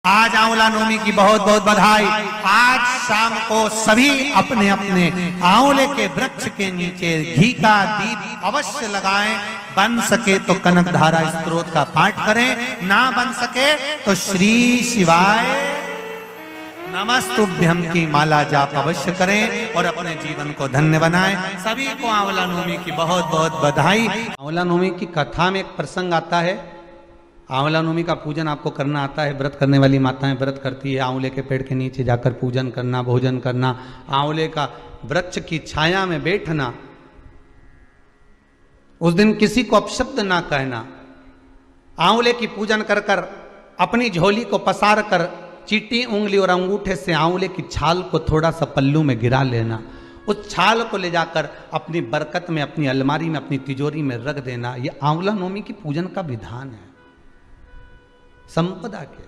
आज आंवला नवमी की बहुत बहुत बधाई। आज शाम को सभी अपने अपने आंवले के वृक्ष के नीचे घी का दीप अवश्य लगाएं। बन सके तो कनक धारा स्तोत्र का पाठ करें, ना बन सके तो श्री शिवाय नमस्तुभ्यम की माला जाप अवश्य करें और अपने जीवन को धन्य बनाएं। सभी को आंवला नवमी की बहुत बहुत बधाई। आंवला नवमी की कथा में एक प्रसंग आता है। आंवला नवमी का पूजन आपको करना आता है। व्रत करने वाली माताएं व्रत करती है, आंवले के पेड़ के नीचे जाकर पूजन करना, भोजन करना, आंवले का वृक्ष की छाया में बैठना, उस दिन किसी को अपशब्द ना कहना, आंवले की पूजन कर कर अपनी झोली को पसार कर चीटी उंगली और अंगूठे से आंवले की छाल को थोड़ा सा पल्लू में गिरा लेना, उस छाल को ले जाकर अपनी बरकत में, अपनी अलमारी में, अपनी तिजोरी में रख देना। यह आंवला नवमी की पूजन का विधान है। संपदा के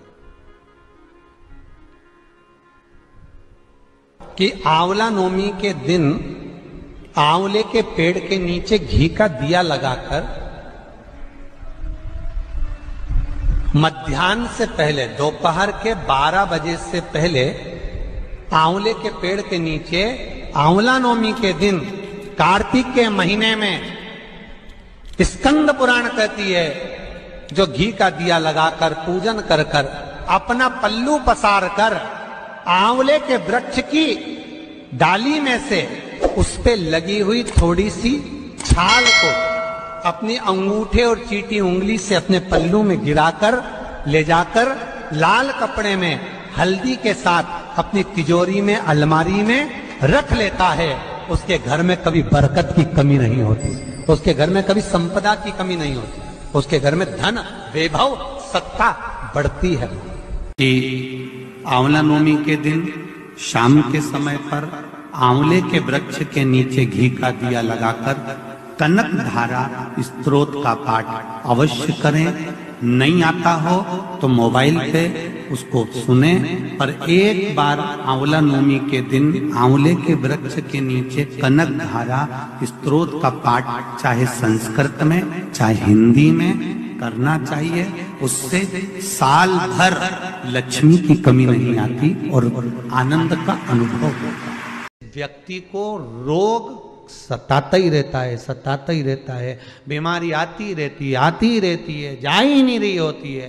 कि आंवला नवमी के दिन आंवले के पेड़ के नीचे घी का दिया लगाकर मध्याह्न से पहले, दोपहर के 12 बजे से पहले आंवले के पेड़ के नीचे आंवला नवमी के दिन कार्तिक के महीने में स्कंद पुराण कहती है, जो घी का दिया लगाकर पूजन कर कर अपना पल्लू पसार कर आंवले के वृक्ष की डाली में से उस पे लगी हुई थोड़ी सी छाल को अपनी अंगूठे और चीटी उंगली से अपने पल्लू में गिराकर ले जाकर लाल कपड़े में हल्दी के साथ अपनी तिजोरी में, अलमारी में रख लेता है। उसके घर में कभी बरकत की कमी नहीं होती, उसके घर में कभी संपदा की कमी नहीं होती, उसके घर में धन, वैभव, सत्ता बढ़ती है। आंवला नवमी के दिन शाम के समय पर आंवले के वृक्ष के नीचे घी का दिया लगाकर कनक धारा स्तोत्र का पाठ अवश्य करें। नहीं आता हो तो मोबाइल पे उसको सुने, पर एक बार आंवला नवमी के दिन आंवले के वृक्ष के नीचे कनक धारा स्तोत्र का पाठ चाहे संस्कृत में चाहे हिंदी में करना चाहिए। उससे साल भर लक्ष्मी की कमी नहीं आती और आनंद का अनुभव होता है। व्यक्ति को रोग सताता ही रहता है, सताता ही रहता है, बीमारी आती रहती है, जा ही नहीं रही होती है,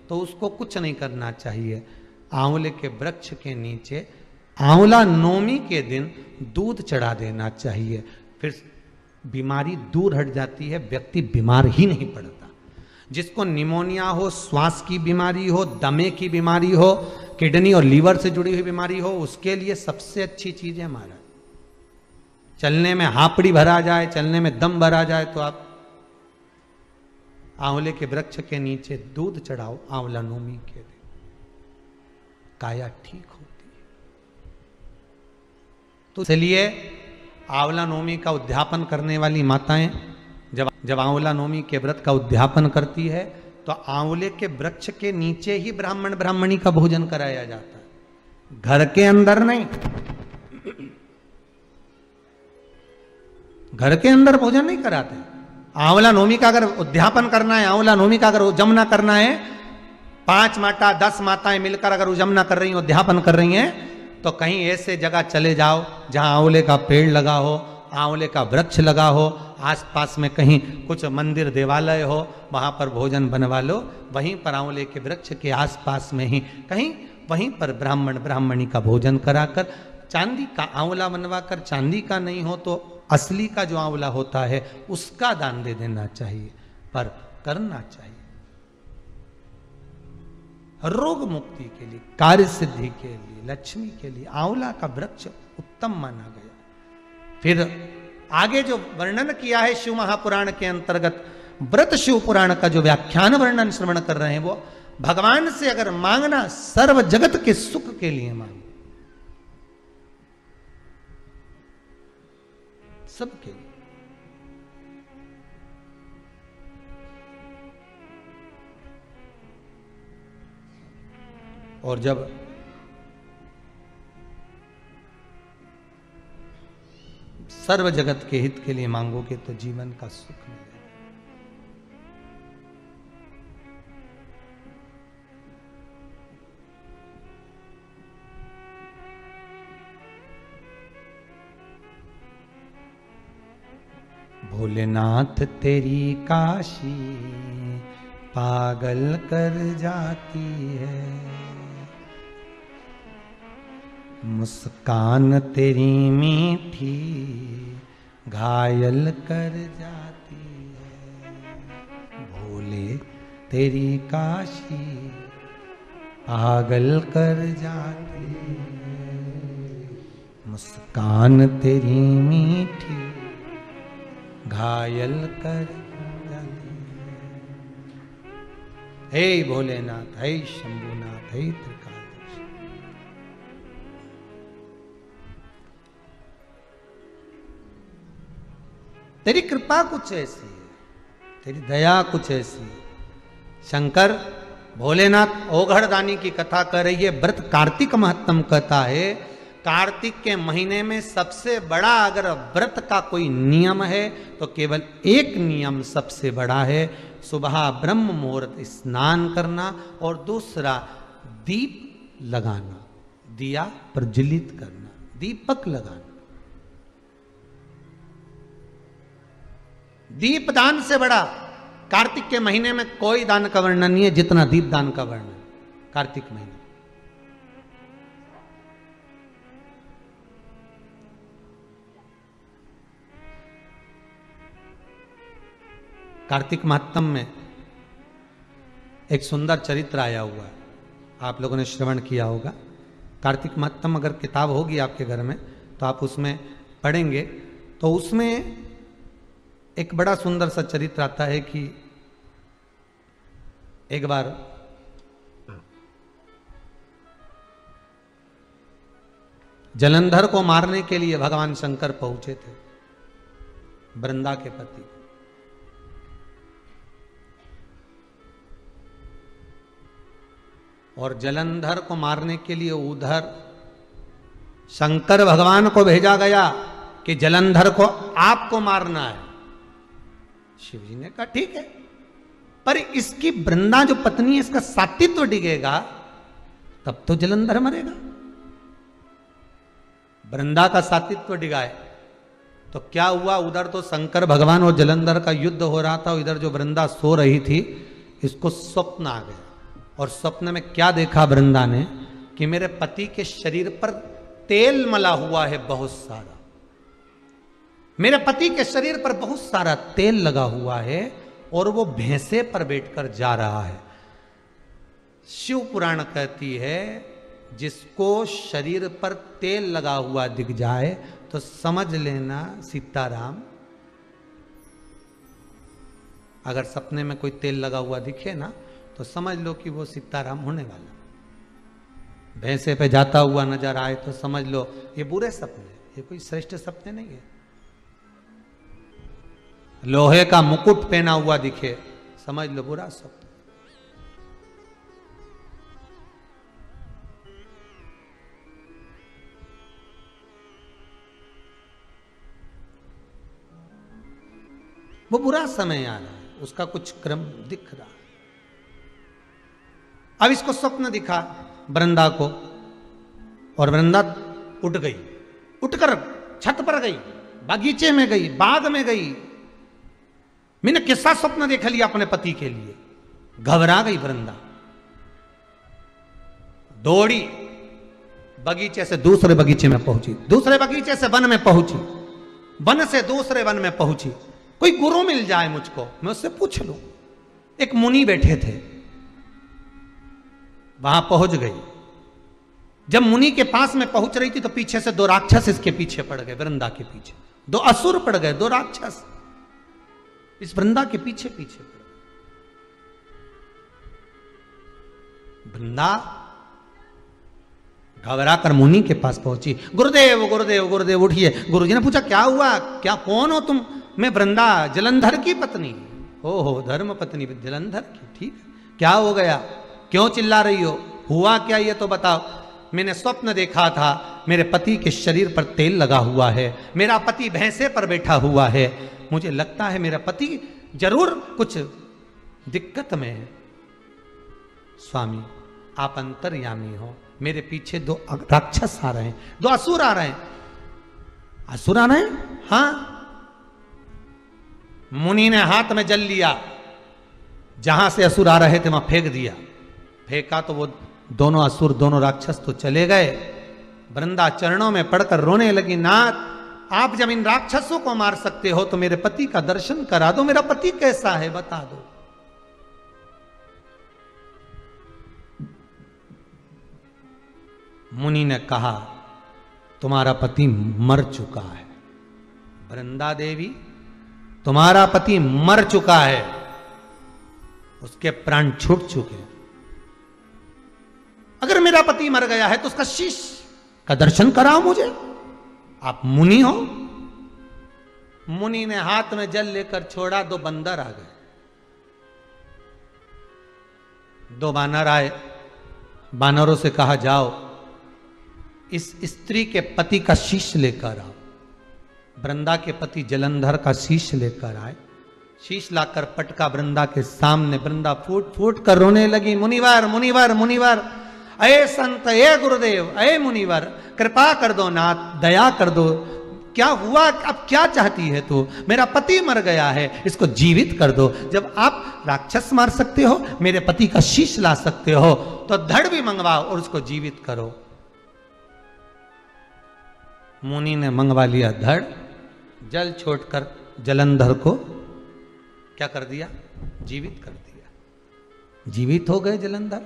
तो उसको कुछ नहीं करना चाहिए। आंवले के वृक्ष के नीचे आंवला नवमी के दिन दूध चढ़ा देना चाहिए, फिर बीमारी दूर हट जाती है, व्यक्ति बीमार ही नहीं पड़ता। जिसको निमोनिया हो, श्वास की बीमारी हो, दमे की बीमारी हो, किडनी और लीवर से जुड़ी हुई बीमारी हो, उसके लिए सबसे अच्छी चीज है महाराज। चलने में हापड़ी भरा जाए, चलने में दम भरा जाए, तो आप आंवले के वृक्ष के नीचे दूध चढ़ाओ आंवला नवमी के दिन, काया ठीक होती है। तो इसलिए आंवला नवमी का उद्यापन करने वाली माताएं जब आंवला नवमी के व्रत का उद्यापन करती है तो आंवले के वृक्ष के नीचे ही ब्राह्मण ब्राह्मणी का भोजन कराया जाता है, घर के अंदर नहीं। घर के अंदर भोजन नहीं कराते। आंवला नवमी का अगर उद्यापन करना है, आंवला नवमी का अगर उजमना करना है, 5 माता 10 माताएं मिलकर अगर उजमना कर रही हैं, उद्यापन कर रही हैं, तो कहीं ऐसे जगह चले जाओ जहां आंवले का पेड़ लगा हो, आंवले का वृक्ष लगा हो, आसपास में कहीं कुछ मंदिर देवालय हो, वहां पर भोजन बनवा लो। वहीं पर आंवले के वृक्ष के आसपास में ही कहीं वहीं पर ब्राह्मण ब्राह्मणी का भोजन कराकर, चांदी का आंवला बनवाकर, चांदी का नहीं हो तो असली का जो आंवला होता है उसका दान दे देना चाहिए, पर करना चाहिए। रोग मुक्ति के लिए, कार्य सिद्धि के लिए, लक्ष्मी के लिए आंवला का वृक्ष उत्तम माना गया। फिर आगे जो वर्णन किया है शिव महापुराण के अंतर्गत, व्रत शिव पुराण का जो व्याख्यान वर्णन श्रवण कर रहे हैं, वो भगवान से अगर मांगना, सर्व जगत के सुख के लिए मांगो, सबके लिए। और जब सर्व जगत के हित के लिए मांगोगे तो जीवन का सुख मिलेगा। भोलेनाथ तेरी काशी पागल कर जाती है, मुस्कान तेरी मीठी घायल कर जाती है। भोले तेरी काशी पागल कर जाती है, मुस्कान तेरी मीठी घायल कर जाती है। हे भोलेनाथ, हे शंभुनाथ, हे त्रिकालदर्शी, तेरी कृपा कुछ ऐसी है, तेरी दया कुछ ऐसी है। शंकर भोलेनाथ ओघड़दानी की कथा कर रही है। व्रत कार्तिक महत्तम कहता है, कार्तिक के महीने में सबसे बड़ा अगर व्रत का कोई नियम है तो केवल एक नियम सबसे बड़ा है, सुबह ब्रह्म मुहूर्त स्नान करना, और दूसरा दीप लगाना, दिया प्रज्वलित करना, दीपक लगाना। दीप दान से बड़ा कार्तिक के महीने में कोई दान का वर्णन नहीं है जितना दीप दान का वर्णन कार्तिक महीने। कार्तिक महात्म में एक सुंदर चरित्र आया हुआ है, आप लोगों ने श्रवण किया होगा। कार्तिक महात्म अगर किताब होगी आपके घर में तो आप उसमें पढ़ेंगे, तो उसमें एक बड़ा सुंदर सा चरित्र आता है कि एक बार जलंधर को मारने के लिए भगवान शंकर पहुंचे थे, वृंदा के पति। और जलंधर को मारने के लिए उधर शंकर भगवान को भेजा गया कि जलंधर को आपको मारना है। शिव जी ने कहा ठीक है, पर इसकी वृंदा जो पत्नी है इसका सातित्व डिगेगा तब तो जलंधर मरेगा। वृंदा का सातित्व डिगाए तो क्या हुआ, उधर तो शंकर भगवान और जलंधर का युद्ध हो रहा था, इधर जो वृंदा सो रही थी इसको स्वप्न आ गया। और स्वप्न में क्या देखा वृंदा ने कि मेरे पति के शरीर पर तेल मला हुआ है बहुत सारा, मेरे पति के शरीर पर बहुत सारा तेल लगा हुआ है और वो भैंसे पर बैठकर जा रहा है। शिव पुराण कहती है जिसको शरीर पर तेल लगा हुआ दिख जाए तो समझ लेना सीताराम। अगर सपने में कोई तेल लगा हुआ दिखे ना तो समझ लो कि वो सीताराम होने वाला। भैंसे पे जाता हुआ नजर आए तो समझ लो ये बुरे सपने, ये कोई श्रेष्ठ सपने नहीं है। लोहे का मुकुट पहना हुआ दिखे समझ लो बुरा सपना। वो बुरा समय आ रहा है, उसका कुछ क्रम दिख रहा है। अब इसको स्वप्न दिखा वृंदा को, और वृंदा उठ गई, उठकर छत पर गई, बगीचे में गई, बाग में गई। मैंने किस्सा स्वप्न देख लिया अपने पति के लिए। घबरा गई वृंदा, दौड़ी, बगीचे से दूसरे बगीचे में पहुंची, दूसरे बगीचे से वन में पहुंची, वन से दूसरे वन में पहुंची। कोई गुरु मिल जाए मुझको, मैं उससे पूछ लूं। एक मुनि बैठे थे, वहां पहुंच गई। जब मुनि के पास में पहुंच रही थी तो पीछे से दो राक्षस इसके पीछे पड़ गए, वृंदा के पीछे दो असुर पड़ गए, दो राक्षस इस वृंदा के पीछे पीछे पड़ गए। वृंदा घबरा कर मुनि के पास पहुंची। गुरुदेव गुरुदेव गुरुदेव उठिए। गुरुजी ने पूछा क्या हुआ, क्या कौन हो तुम? मैं वृंदा, जलंधर की पत्नी। हो धर्म पत्नी जलंधर की, ठीक है। क्या हो गया, क्यों चिल्ला रही हो, हुआ क्या ये तो बताओ। मैंने स्वप्न देखा था, मेरे पति के शरीर पर तेल लगा हुआ है, मेरा पति भैंसे पर बैठा हुआ है, मुझे लगता है मेरा पति जरूर कुछ दिक्कत में है। स्वामी आप अंतर्यामी हो, मेरे पीछे दो राक्षस आ रहे हैं, दो असुर आ रहे हैं। असुर आ रहे हैं? हाँ। मुनि ने हाथ में जल लिया, जहां से असुर आ रहे थे वहां फेंक दिया। फेंका तो वो दोनों असुर, दोनों राक्षस तो चले गए। वृंदा चरणों में पड़कर रोने लगी, नाथ आप जब इन राक्षसों को मार सकते हो तो मेरे पति का दर्शन करा दो, मेरा पति कैसा है बता दो। मुनि ने कहा तुम्हारा पति मर चुका है, वृंदा देवी तुम्हारा पति मर चुका है, उसके प्राण छूट चुके हैं। अगर मेरा पति मर गया है तो उसका शीश का दर्शन कराओ मुझे, आप मुनि हो। मुनि ने हाथ में जल लेकर छोड़ा, दो बंदर आ गए। दो बानर आए, बानरों से कहा जाओ इस स्त्री के पति का शीश लेकर आओ। वृंदा के पति जलंधर का शीश लेकर आए। शीश लाकर पटका वृंदा के सामने। वृंदा फूट फूट कर रोने लगी, मुनिवर मुनिवर मुनिवर, अये संत, अये गुरुदेव, अये मुनिवर, कृपा कर दो नाथ, दया कर दो, क्या हुआ, अब क्या चाहती है तू? मेरा पति मर गया है, इसको जीवित कर दो। जब आप राक्षस मार सकते हो, मेरे पति का शीश ला सकते हो, तो धड़ भी मंगवाओ और उसको जीवित करो। मुनि ने मंगवा लिया धड़, जल छोड़कर जलंधर को क्या कर दिया? जीवित कर दिया। जीवित हो गए जलंधर।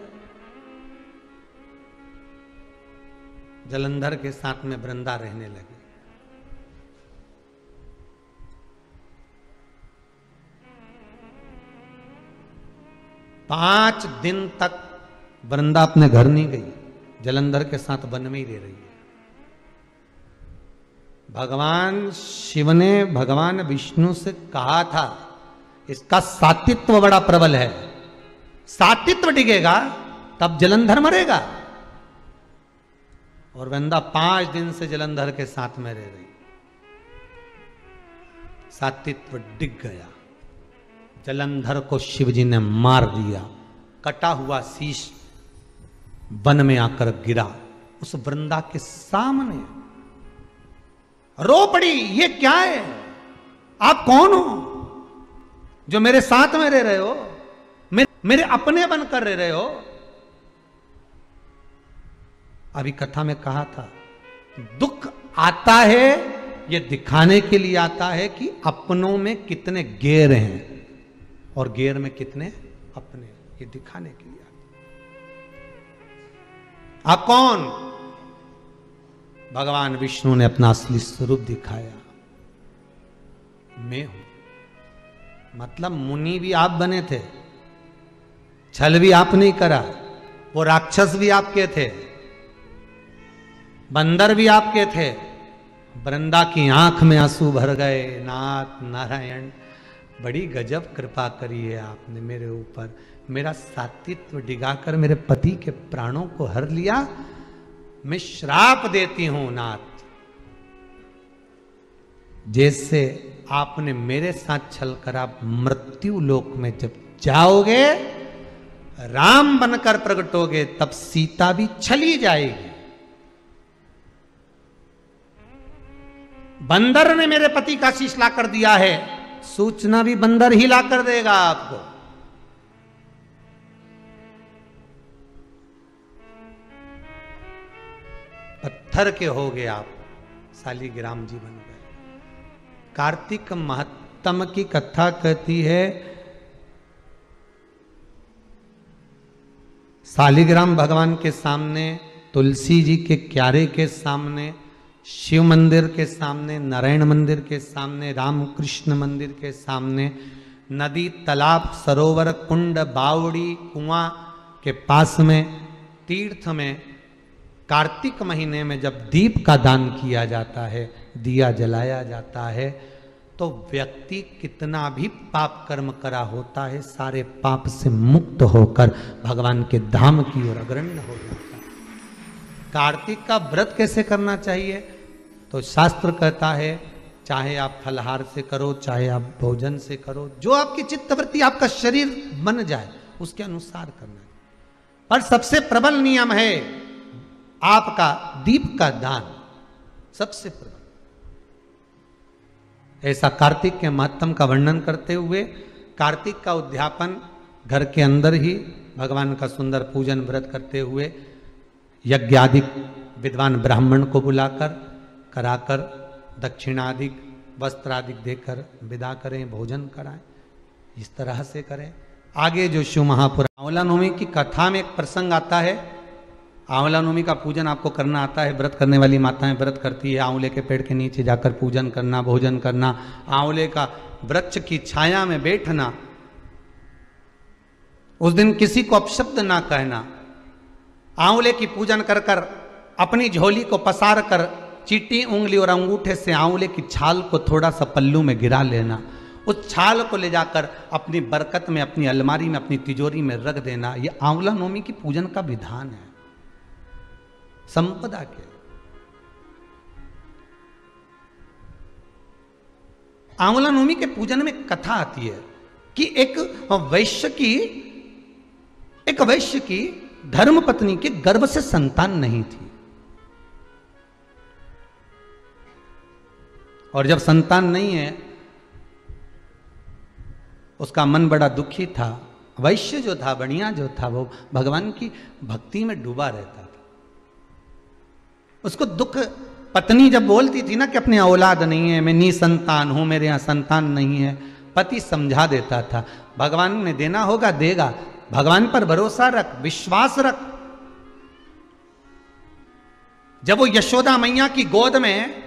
जलंधर के साथ में वृंदा रहने लगी। पांच दिन तक वृंदा अपने घर नहीं गई, जलंधर के साथ वन में ही रह रही है। भगवान शिव ने भगवान विष्णु से कहा था इसका सात्वित्व बड़ा प्रबल है, सात्वित्व डिगेगा तब जलंधर मरेगा। और वृंदा 5 दिन से जलंधर के साथ में रह रही। सात्वित्व डिग गया, जलंधर को शिवजी ने मार दिया। कटा हुआ शीश वन में आकर गिरा उस वृंदा के सामने। रो पड़ी, ये क्या है? आप कौन हो जो मेरे साथ में रह रहे हो, मेरे अपने बनकर रह रहे हो? अभी कथा में कहा था दुख आता है ये दिखाने के लिए आता है कि अपनों में कितने गैर हैं और गैर में कितने अपने, ये दिखाने के लिए आता। आप कौन? भगवान विष्णु ने अपना असली स्वरूप दिखाया, मैं हूं। मतलब मुनि भी आप बने थे, छल भी आप नहीं करा, वो राक्षस भी आपके थे, बंदर भी आपके थे। वृंदा की आंख में आंसू भर गए। नाथ नारायण, बड़ी गजब कृपा करी है आपने मेरे ऊपर, मेरा सात्वित्व डिगाकर मेरे पति के प्राणों को हर लिया। मैं श्राप देती हूं नाथ, जैसे आपने मेरे साथ छल कर आप मृत्यु लोक में जब जाओगे, राम बनकर प्रकटोगे, तब सीता भी छली जाएगी। बंदर ने मेरे पति का शीश ला कर दिया है, सूचना भी बंदर ही ला कर देगा आपको। पत्थर के हो गए आप, शालिग्राम जी बन गए। कार्तिक महत्तम की कथा कहती है, शालिग्राम भगवान के सामने, तुलसी जी के क्यारे के सामने, शिव मंदिर के सामने, नारायण मंदिर के सामने, रामकृष्ण मंदिर के सामने, नदी, तालाब, सरोवर, कुंड, बावड़ी, कुआं के पास में, तीर्थ में, कार्तिक महीने में जब दीप का दान किया जाता है, दिया जलाया जाता है, तो व्यक्ति कितना भी पाप कर्म करा होता है, सारे पाप से मुक्त होकर भगवान के धाम की ओर अग्रण्य हो जाता है। कार्तिक का व्रत कैसे करना चाहिए? तो शास्त्र कहता है चाहे आप फलहार से करो, चाहे आप भोजन से करो, जो आपकी चित्तवृत्ति, आपका शरीर बन जाए उसके अनुसार करना है। पर सबसे प्रबल नियम है आपका दीप का दान, सबसे प्रबल। ऐसा कार्तिक के महत्व का वर्णन करते हुए कार्तिक का उद्यापन घर के अंदर ही भगवान का सुंदर पूजन व्रत करते हुए यज्ञादि विद्वान ब्राह्मण को बुलाकर कराकर दक्षिणादि वस्त्रादि देकर विदा करें, भोजन कराएं, इस तरह से करें। आगे जो शिव महापुराण आंवला नवमी की कथा में एक प्रसंग आता है। आंवला नवमी का पूजन आपको करना आता है, व्रत करने वाली माताएं व्रत करती है, आंवले के पेड़ के नीचे जाकर पूजन करना, भोजन करना, आंवले का वृक्ष की छाया में बैठना, उस दिन किसी को अपशब्द ना कहना, आंवले की पूजन कर कर अपनी झोली को पसार कर चीटी उंगली और अंगूठे से आंवले की छाल को थोड़ा सा पल्लू में गिरा लेना, उस छाल को ले जाकर अपनी बरकत में, अपनी अलमारी में, अपनी तिजोरी में रख देना। यह आंवला नवमी की पूजन का विधान है संपदा के। आंवला नवमी के पूजन में कथा आती है कि एक वैश्य की धर्म पत्नी के गर्भ से संतान नहीं थी, और जब संतान नहीं है उसका मन बड़ा दुखी था। वैश्य जो था, बनिया जो था, वो भगवान की भक्ति में डूबा रहता था। उसको दुख, पत्नी जब बोलती थी ना कि अपने औलाद नहीं है, मैं निसंतान हूं, मेरे यहां संतान नहीं है, पति समझा देता था भगवान ने देना होगा देगा, भगवान पर भरोसा रख, विश्वास रख। जब वो यशोदा मैया की गोद में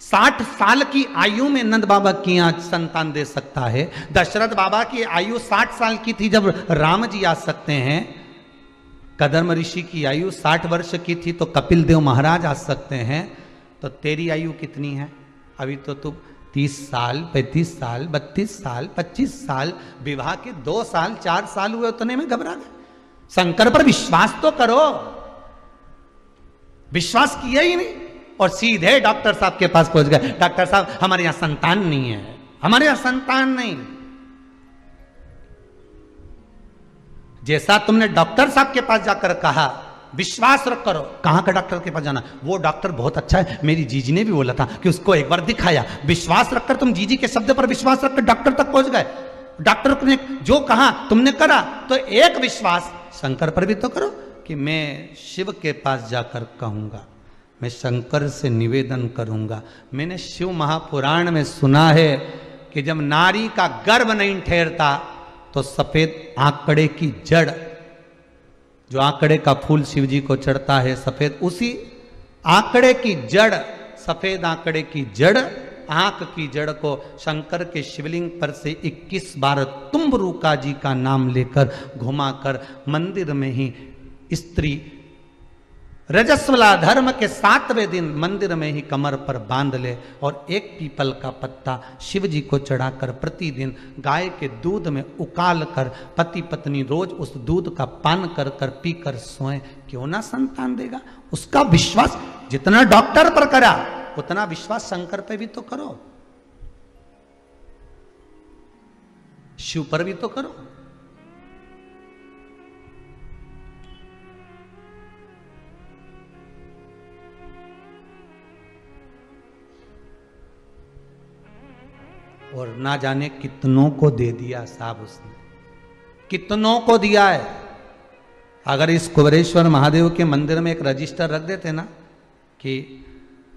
60 साल की आयु में नंद बाबा की यहाँ संतान दे सकता है, दशरथ बाबा की आयु 60 साल की थी जब राम जी आ सकते हैं, कदम ऋषि की आयु 60 वर्ष की थी तो कपिल देव महाराज आ सकते हैं, तो तेरी आयु कितनी है? अभी तो तू 30 साल, 35 साल, 32 साल, 25 साल, विवाह के 2 साल 4 साल हुए, उतने में घबरा गए। शंकर पर विश्वास तो करो। विश्वास किया ही नहीं और सीधे डॉक्टर साहब के पास पहुंच गए। डॉक्टर साहब, हमारे यहां संतान नहीं है, हमारे यहां संतान नहीं। जैसा तुमने डॉक्टर साहब के पास जाकर कहा विश्वास रख करो, कहां का डॉक्टर के पास जाना? वो डॉक्टर बहुत अच्छा है, मेरी जीजी ने भी बोला था कि उसको एक बार दिखाया। विश्वास रखकर तुम जीजी के शब्द पर विश्वास रखकर डॉक्टर तक पहुंच गए। डॉक्टर ने जो कहा तुमने करा, तो एक विश्वास शंकर पर भी तो करो कि मैं शिव के पास जाकर कहूंगा, मैं शंकर से निवेदन करूंगा। मैंने शिव महापुराण में सुना है कि जब नारी का गर्भ नहीं ठहरता तो सफेद आंकड़े की जड़, जो आंकड़े का फूल शिव जी को चढ़ता है सफेद, उसी आंकड़े की जड़, सफेद आंकड़े की जड़, आंख की जड़ को शंकर के शिवलिंग पर से 21 बार तुम्बरुका जी का नाम लेकर घुमाकर मंदिर में ही स्त्री रजस्वला धर्म के 7वें दिन मंदिर में ही कमर पर बांध ले और एक पीपल का पत्ता शिव जी को चढ़ाकर प्रतिदिन गाय के दूध में उकाल कर पति पत्नी रोज उस दूध का पान कर कर पी कर सोए, क्यों ना संतान देगा। उसका विश्वास जितना डॉक्टर पर करा उतना विश्वास शंकर पे भी तो करो, शिव पर भी तो करो। और ना जाने कितनों को दे दिया साहब, उसने कितनों को दिया है। अगर इस कुबेरेश्वर महादेव के मंदिर में एक रजिस्टर रख देते ना कि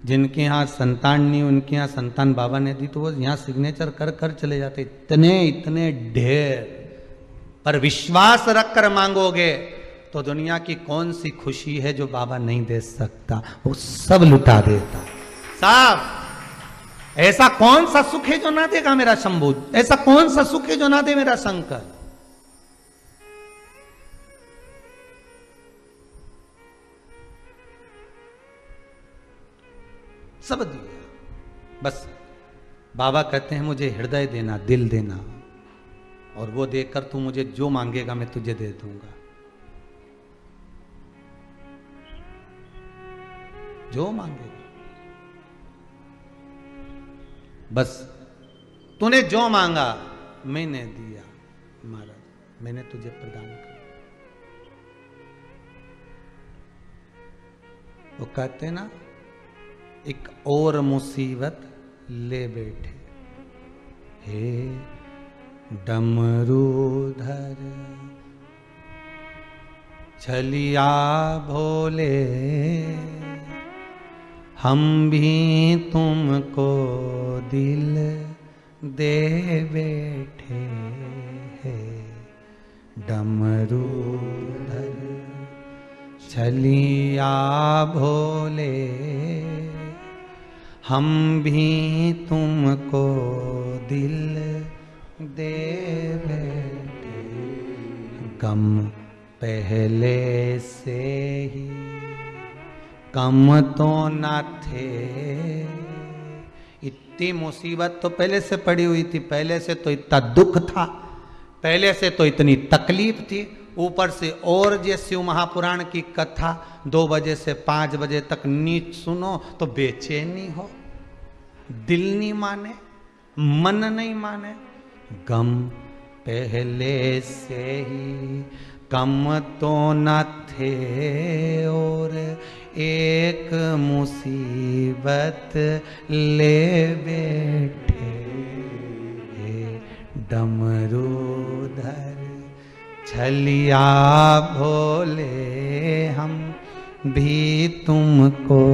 जिनके यहाँ संतान नहीं उनके यहाँ संतान बाबा ने दी, तो वो यहाँ सिग्नेचर कर कर चले जाते। इतने इतने ढेर, पर विश्वास रख कर मांगोगे तो दुनिया की कौन सी खुशी है जो बाबा नहीं दे सकता, वो सब लुटा देता साहब। ऐसा कौन सा सुख है जो ना देगा मेरा शंभू? ऐसा कौन सा सुख है जो ना दे मेरा शंकर? सब दिया। बस बाबा कहते हैं मुझे हृदय देना, दिल देना, और वो देकर तू मुझे जो मांगेगा मैं तुझे दे दूंगा, जो मांगेगा। बस तूने जो मांगा मैंने दिया महाराज, मैंने तुझे प्रदान किया। वो कहते ना, एक और मुसीबत ले बैठे। हे डमरूधर छलिया भोले, हम भी तुमको दिल दे बैठे हैं। डमरूधर छलिया भोले, हम भी तुमको दिल दे बैठे। गम पहले से ही कम तो न थे, इतनी मुसीबत तो पहले से पड़ी हुई थी, पहले से तो इतना दुख था, पहले से तो इतनी तकलीफ थी, ऊपर से और ये शिव महापुराण की कथा 2 बजे से 5 बजे तक नीच सुनो तो बेचैनी हो, दिल नहीं माने, मन नहीं माने। गम पहले से ही कम तो न थे, और एक मुसीबत ले बैठे। डमरूधर छलिया भोले, हम भी तुमको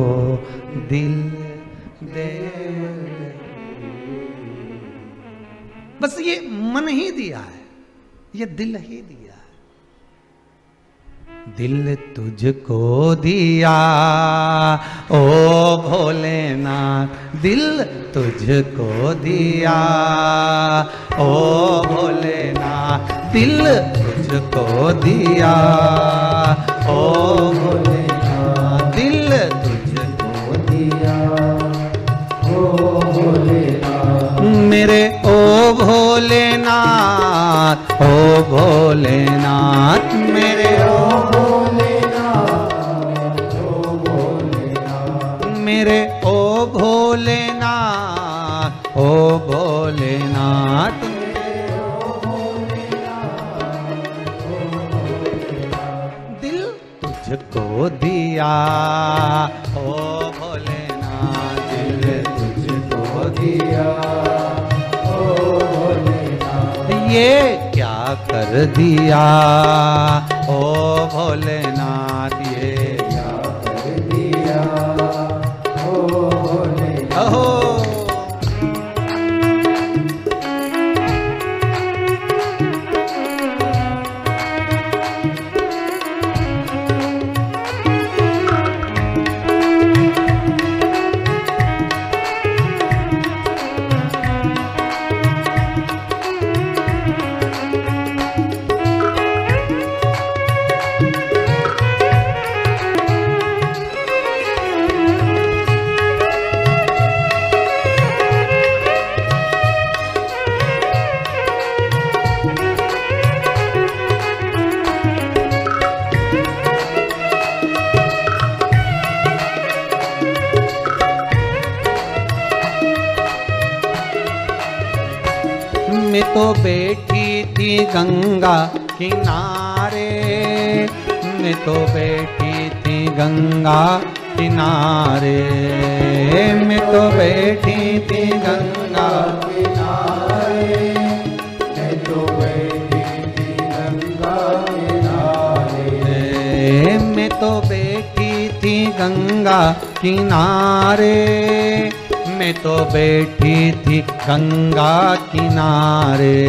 दिल दे। बस ये मन ही दिया है, ये दिल ही दिया है। दिल तुझको दिया ओ भोलेनाथ, दिल तुझको दिया ओ भोलेनाथ, दिल तुझको दिया ओ भोलेनाथ, दिल तुझको दिया ओ भोलेनाथ। मेरे ओ भोलेनाथ, ओ भोलेनाथ, मेरे ओ भोलेनाथ, ओ भोलेनाथ, मेरे ओ भोलेनाथ, ओ भोलेनाथ, दिल तुझको दिया ओ भोलेनाथ, दिल तुझको दिया ओ भोलेनाथ। ये क्या कर दिया ओ भोलेनाथ, ये क्या कर दिया ओ भोलेनाथ। मैं तो बैठी थी गंगा किनारे, मैं तो बैठी थी गंगा किनारे, मैं तो बैठी थी गंगा किनारे, मैं तो बैठी थी गंगा किनारे, मैं तो बैठी थी गंगा किनारे, मैं तो बैठी थी गंगा किनारे,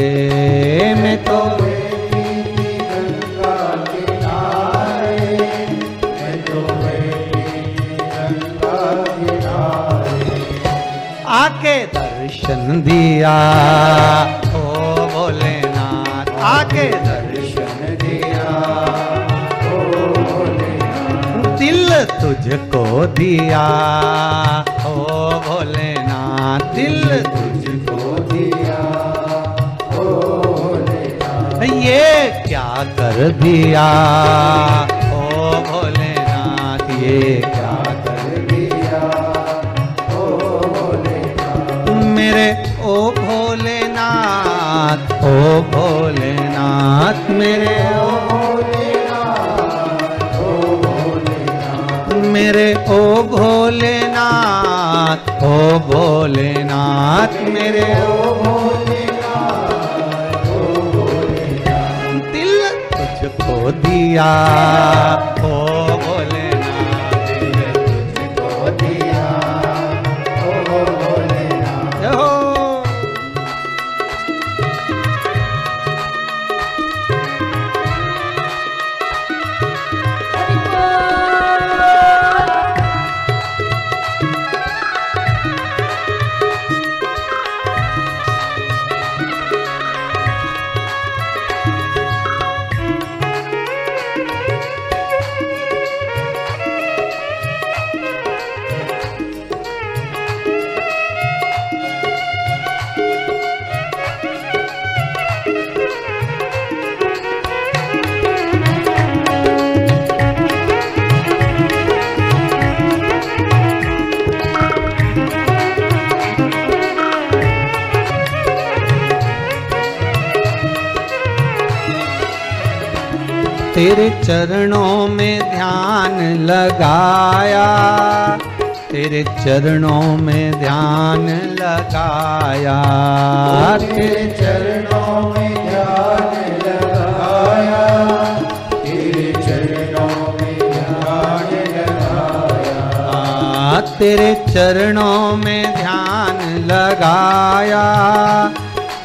मैं तो बैठी थी गंगा किनारे, मैं तो बैठी थी गंगा किनारे। आके दर्शन दिया ओ भोलेनाथ, आके दर्शन दिया ओ भोलेनाथ, दिल तुझको दिया ओ भोलेनाथ, दिल तुझको दिया ओ भोलेनाथ। ये क्या कर दिया ओ भोलेनाथ, ये क्या कर दिया ओ भोलेनाथ। मेरे ओ भोलेनाथ, ओ भोलेनाथ, मेरे ओ भोलेनाथ, ओ भोलेनाथ, मेरे ओ भोलेनाथ, ओ भोलेनाथ मेरे दिल तुझको दिया ओ भोलेनाथ दिल तुझको दिया ओ भोलेनाथ। तेरे चरणों में ध्यान लगाया, तेरे चरणों में ध्यान लगाया, तेरे चरणों में ध्यान लगाया, तेरे चरणों में ध्यान लगाया, तेरे चरणों में ध्यान लगाया,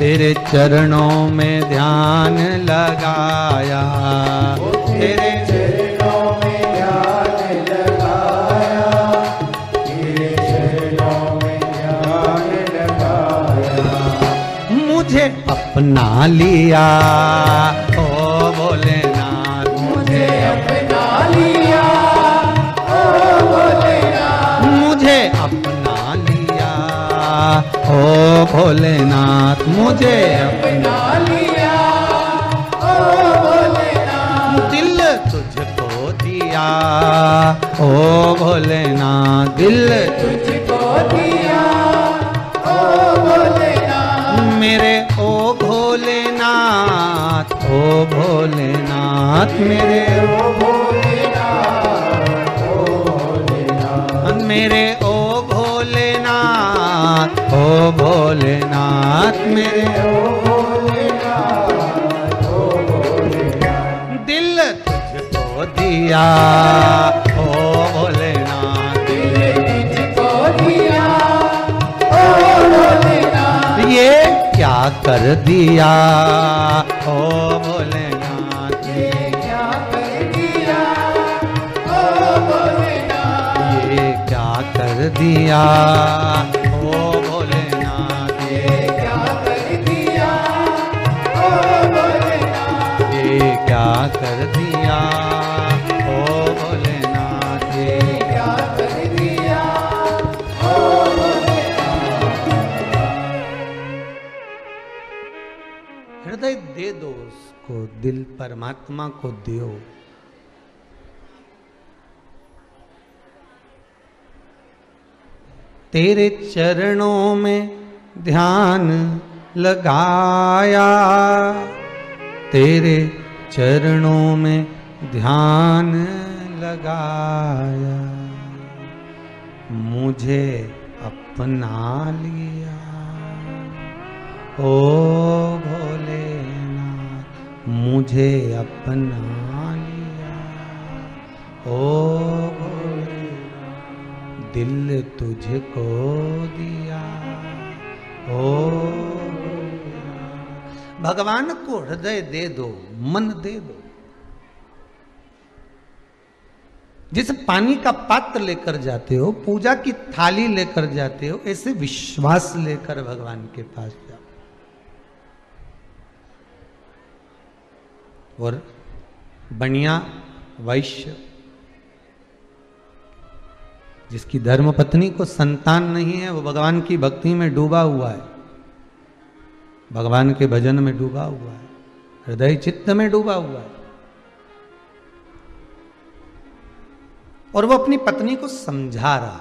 तेरे चरणों में ध्यान लगाया, तेरे चरणों में ध्यान लगाया, तेरे चरणों में ध्यान लगाया, मुझे अपना लिया ओ भोलेनाथ, मुझे अपना लिया ओ भोलेनाथ, मुझे अपना लिया ओ भोलेनाथ, मुझे अपना लिया ओ भोलेनाथ, दिल तुझको दिया ओ भोलेनाथ, दिल तुझको दिया ओ भोलेनाथ, मेरे ओ भोलेनाथ ओ भोलेनाथ, मेरे ओ भोलेनाथ ओ भोलेनाथ, मेरे ओ भोलेनाथ ओ भोलेनाथ, मेरे ओ भोलेनाथ ओ भोलेनाथ, दिल तुझको दिया ओ भोलेनाथ, दिल तुझको दिया ओ भोलेनाथ, ये क्या कर दिया ओ भोलेनाथ, ये क्या कर दिया ओ भोलेनाथ, ये क्या कर दिया ओ भोलेनाथ, ये क्या कर दिया ओ भोलेनाथ, ये क्या कर दिया ओ भोलेनाथ, ये क्या कर दिया ओ भोलेनाथ। हृदय दे दो उसको, दिल परमात्मा को दो। तेरे चरणों में ध्यान लगाया, तेरे चरणों में ध्यान लगाया, मुझे अपना लिया ओ भोलेनाथ, मुझे अपना लिया ओ भोलेनाथ, दिल तुझको दिया ओ भोलेनाथ। भगवान को हृदय दे दो, मन दे दो। जिस पानी का पात्र लेकर जाते हो, पूजा की थाली लेकर जाते हो, ऐसे विश्वास लेकर भगवान के पास जाओ। और बनिया वैश्य जिसकी धर्म पत्नी को संतान नहीं है, वो भगवान की भक्ति में डूबा हुआ है, भगवान के भजन में डूबा हुआ है, हृदय चित्त में डूबा हुआ है। और वो अपनी पत्नी को समझा रहा है,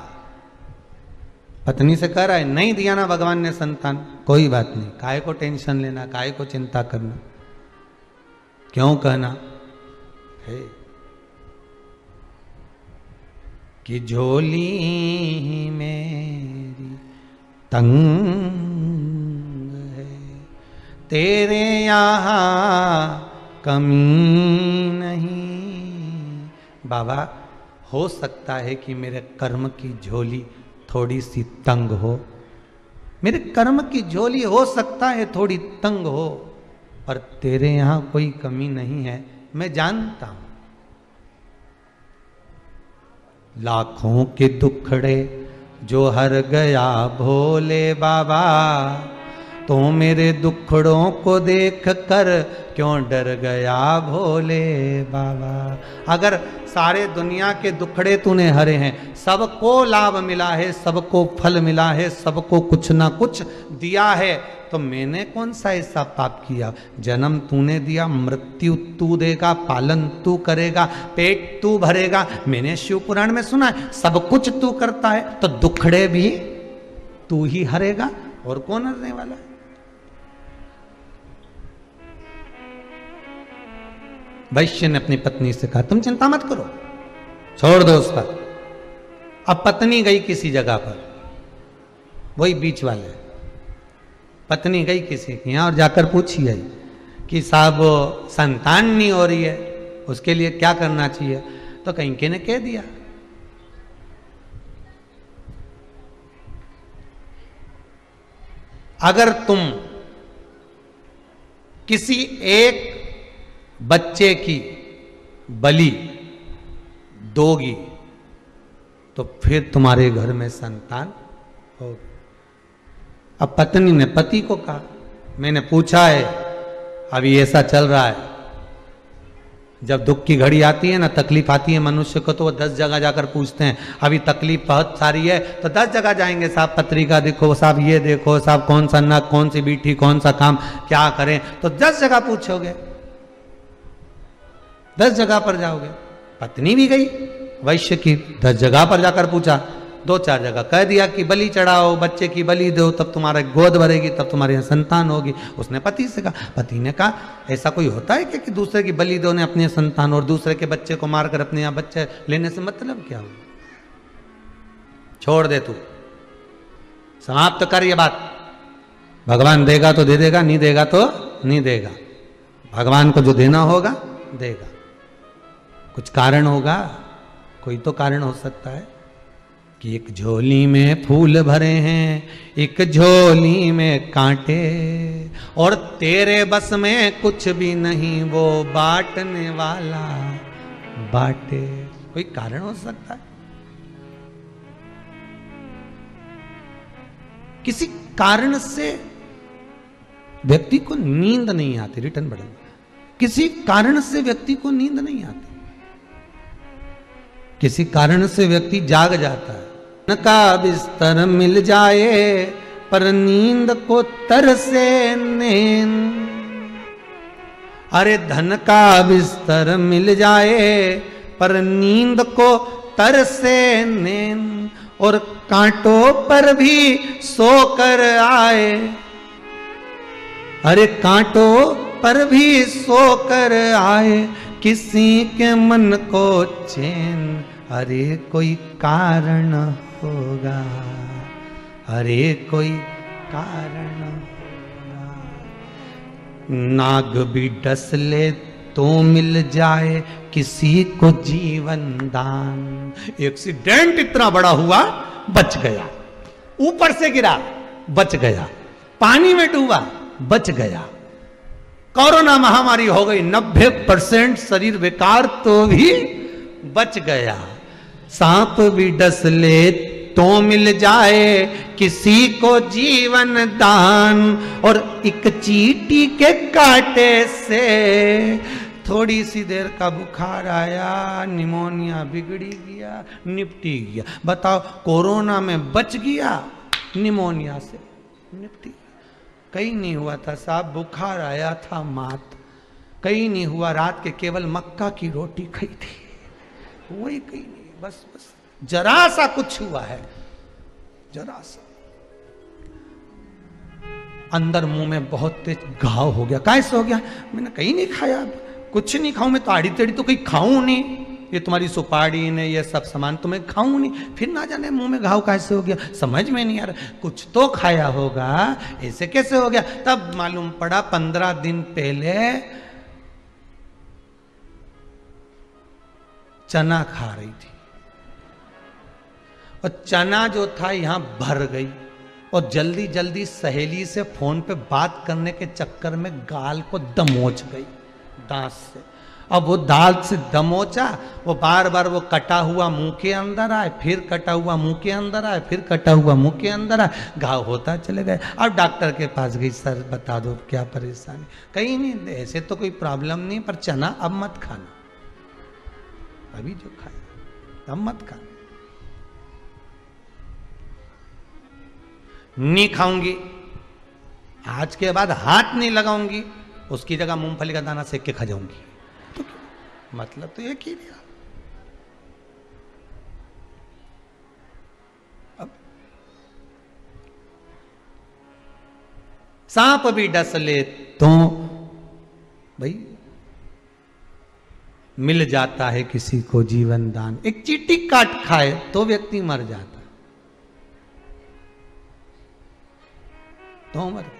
पत्नी से कह रहा है नहीं दिया ना भगवान ने संतान, कोई बात नहीं, काहे को टेंशन लेना, काहे को चिंता करना, क्यों कहना है कि झोली मेरी तंग है, तेरे यहाँ कमी नहीं। बाबा, हो सकता है कि मेरे कर्म की झोली थोड़ी सी तंग हो, मेरे कर्म की झोली हो सकता है थोड़ी तंग हो, पर तेरे यहां कोई कमी नहीं है, मैं जानता हूं। लाखों के दुखड़े जो हर गया भोले बाबा, तो मेरे दुखड़ों को देख कर क्यों डर गया भोले बाबा। अगर सारे दुनिया के दुखड़े तूने हरे हैं, सबको लाभ मिला है, सबको फल मिला है, सबको कुछ ना कुछ दिया है, तो मैंने कौन सा ऐसा पाप किया? जन्म तूने दिया, मृत्यु तू देगा, पालन तू करेगा, पेट तू भरेगा। मैंने शिव पुराण में सुना है सब कुछ तू करता है, तो दुखड़े भी तू ही हरेगा, और कौन हरने वाला है? वैश्य ने अपनी पत्नी से कहा, तुम चिंता मत करो, छोड़ दो उसका। अब पत्नी गई किसी जगह पर, वही बीच वाले, पत्नी गई किसी के यहां और जाकर पूछी आई कि साहब संतान नहीं हो रही है, उसके लिए क्या करना चाहिए? तो कहीं के ने कह दिया, अगर तुम किसी एक बच्चे की बलि दोगी तो फिर तुम्हारे घर में संतान होगी। अब पत्नी ने पति को कहा, मैंने पूछा है, अभी ऐसा चल रहा है, जब दुख की घड़ी आती है ना, तकलीफ आती है मनुष्य को, तो वो 10 जगह जाकर पूछते हैं। अभी तकलीफ बहुत सारी है तो 10 जगह जाएंगे, साहब पत्रिका देखो, साहब ये देखो, साहब कौन सा नक, कौन सी बीठी, कौन सा काम क्या करें, तो 10 जगह पूछोगे, 10 जगह पर जाओगे। पत्नी भी गई वैश्य की, 10 जगह पर जाकर पूछा, 2-4 जगह कह दिया कि बलि चढ़ाओ, बच्चे की बलि दो, तब तुम्हारा गोद भरेगी, तब तुम्हारे यहाँ संतान होगी। उसने पति से कहा, पति ने कहा, ऐसा कोई होता है कि दूसरे की बलि दो ने अपने संतान, और दूसरे के बच्चे को मारकर अपने यहाँ बच्चे लेने से मतलब क्या हुआ? छोड़ दे, तू समाप्त कर ये बात। भगवान देगा तो दे देगा, नहीं देगा तो नहीं देगा। भगवान को जो देना होगा देगा, कुछ कारण होगा, कोई तो कारण हो सकता है कि एक झोली में फूल भरे हैं, एक झोली में कांटे, और तेरे बस में कुछ भी नहीं, वो बांटने वाला बांटे। कोई कारण हो सकता है, किसी कारण से व्यक्ति को नींद नहीं आती। रिटर्न बटन, किसी कारण से व्यक्ति को नींद नहीं आती, किसी कारण से व्यक्ति जाग जाता है। धन का बिस्तर मिल जाए पर नींद को तरसे नींद, अरे धन का बिस्तर मिल जाए पर नींद को तरसे नींद, और कांटों पर भी सोकर आए, अरे कांटों पर भी सोकर आए, किसी के मन को चैन, अरे कोई कारण होगा, अरे कोई कारण होगा। नाग भी डस ले तो मिल जाए किसी को जीवन दान। एक्सीडेंट इतना बड़ा हुआ, बच गया, ऊपर से गिरा बच गया, पानी में डूबा बच गया, कोरोना महामारी हो गई, 90% शरीर बेकार तो भी बच गया। सांप भी डस ले तो मिल जाए किसी को जीवन दान, और एक चींटी के कांटे से थोड़ी सी देर का बुखार आया, निमोनिया बिगड़ी गया, निपटी गया। बताओ, कोरोना में बच गया, निमोनिया से निपटी गया। कहीं नहीं हुआ था साहब, बुखार आया था मात, कहीं नहीं हुआ, रात के केवल मक्का की रोटी खाई थी, वही कहीं नहीं, बस बस जरा सा कुछ हुआ है, जरा सा। अंदर मुंह में बहुत तेज घाव हो गया। कैसे हो गया? मैंने कहीं नहीं खाया, कुछ नहीं खाऊं मैं तो, आड़ी टेढ़ी तो कहीं खाऊं नहीं, ये तुम्हारी सुपारी ने ये सब सामान तुम्हें खाऊं नहीं, फिर ना जाने मुंह में घाव कैसे हो गया, समझ में नहीं आ रहा, कुछ तो खाया होगा, ऐसे कैसे हो गया। तब मालूम पड़ा 15 दिन पहले चना खा रही थी और चना जो था यहां भर गई और जल्दी जल्दी सहेली से फोन पे बात करने के चक्कर में गाल को दमोच गई दांत से। अब वो दांत से दमोचा, वो बार बार वो कटा हुआ मुंह के अंदर आए, फिर कटा हुआ मुंह के अंदर आए, फिर कटा हुआ मुंह के अंदर आए, घाव होता चले गए। अब डॉक्टर के पास गई, सर बता दो क्या परेशानी। कहीं नहीं, ऐसे तो कोई प्रॉब्लम नहीं, पर चना अब मत खाना, अभी जो खाया अब मत खाना। नहीं खाऊंगी, आज के बाद हाथ नहीं लगाऊंगी, उसकी जगह मूंगफली का दाना सेक के खा जाऊंगी। तो मतलब तो एक ही दिया। अब सांप भी डस ले तो भाई मिल जाता है किसी को जीवन दान। एक चींटी काट खाए तो व्यक्ति मर जाता, तो मर गया।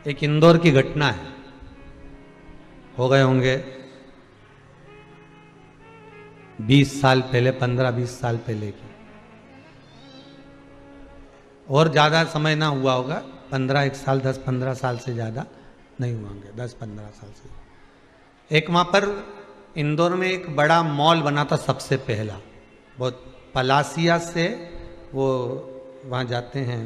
एक इंदौर की घटना है, हो गए होंगे 20 साल पहले, 15-20 साल पहले की, और ज्यादा समय ना हुआ होगा, 15 साल 10-15 साल से ज्यादा नहीं हुए होंगे, 10-15 साल से। एक वहां पर इंदौर में एक बड़ा मॉल बना था सबसे पहला, वो पलासिया से वो वहां जाते हैं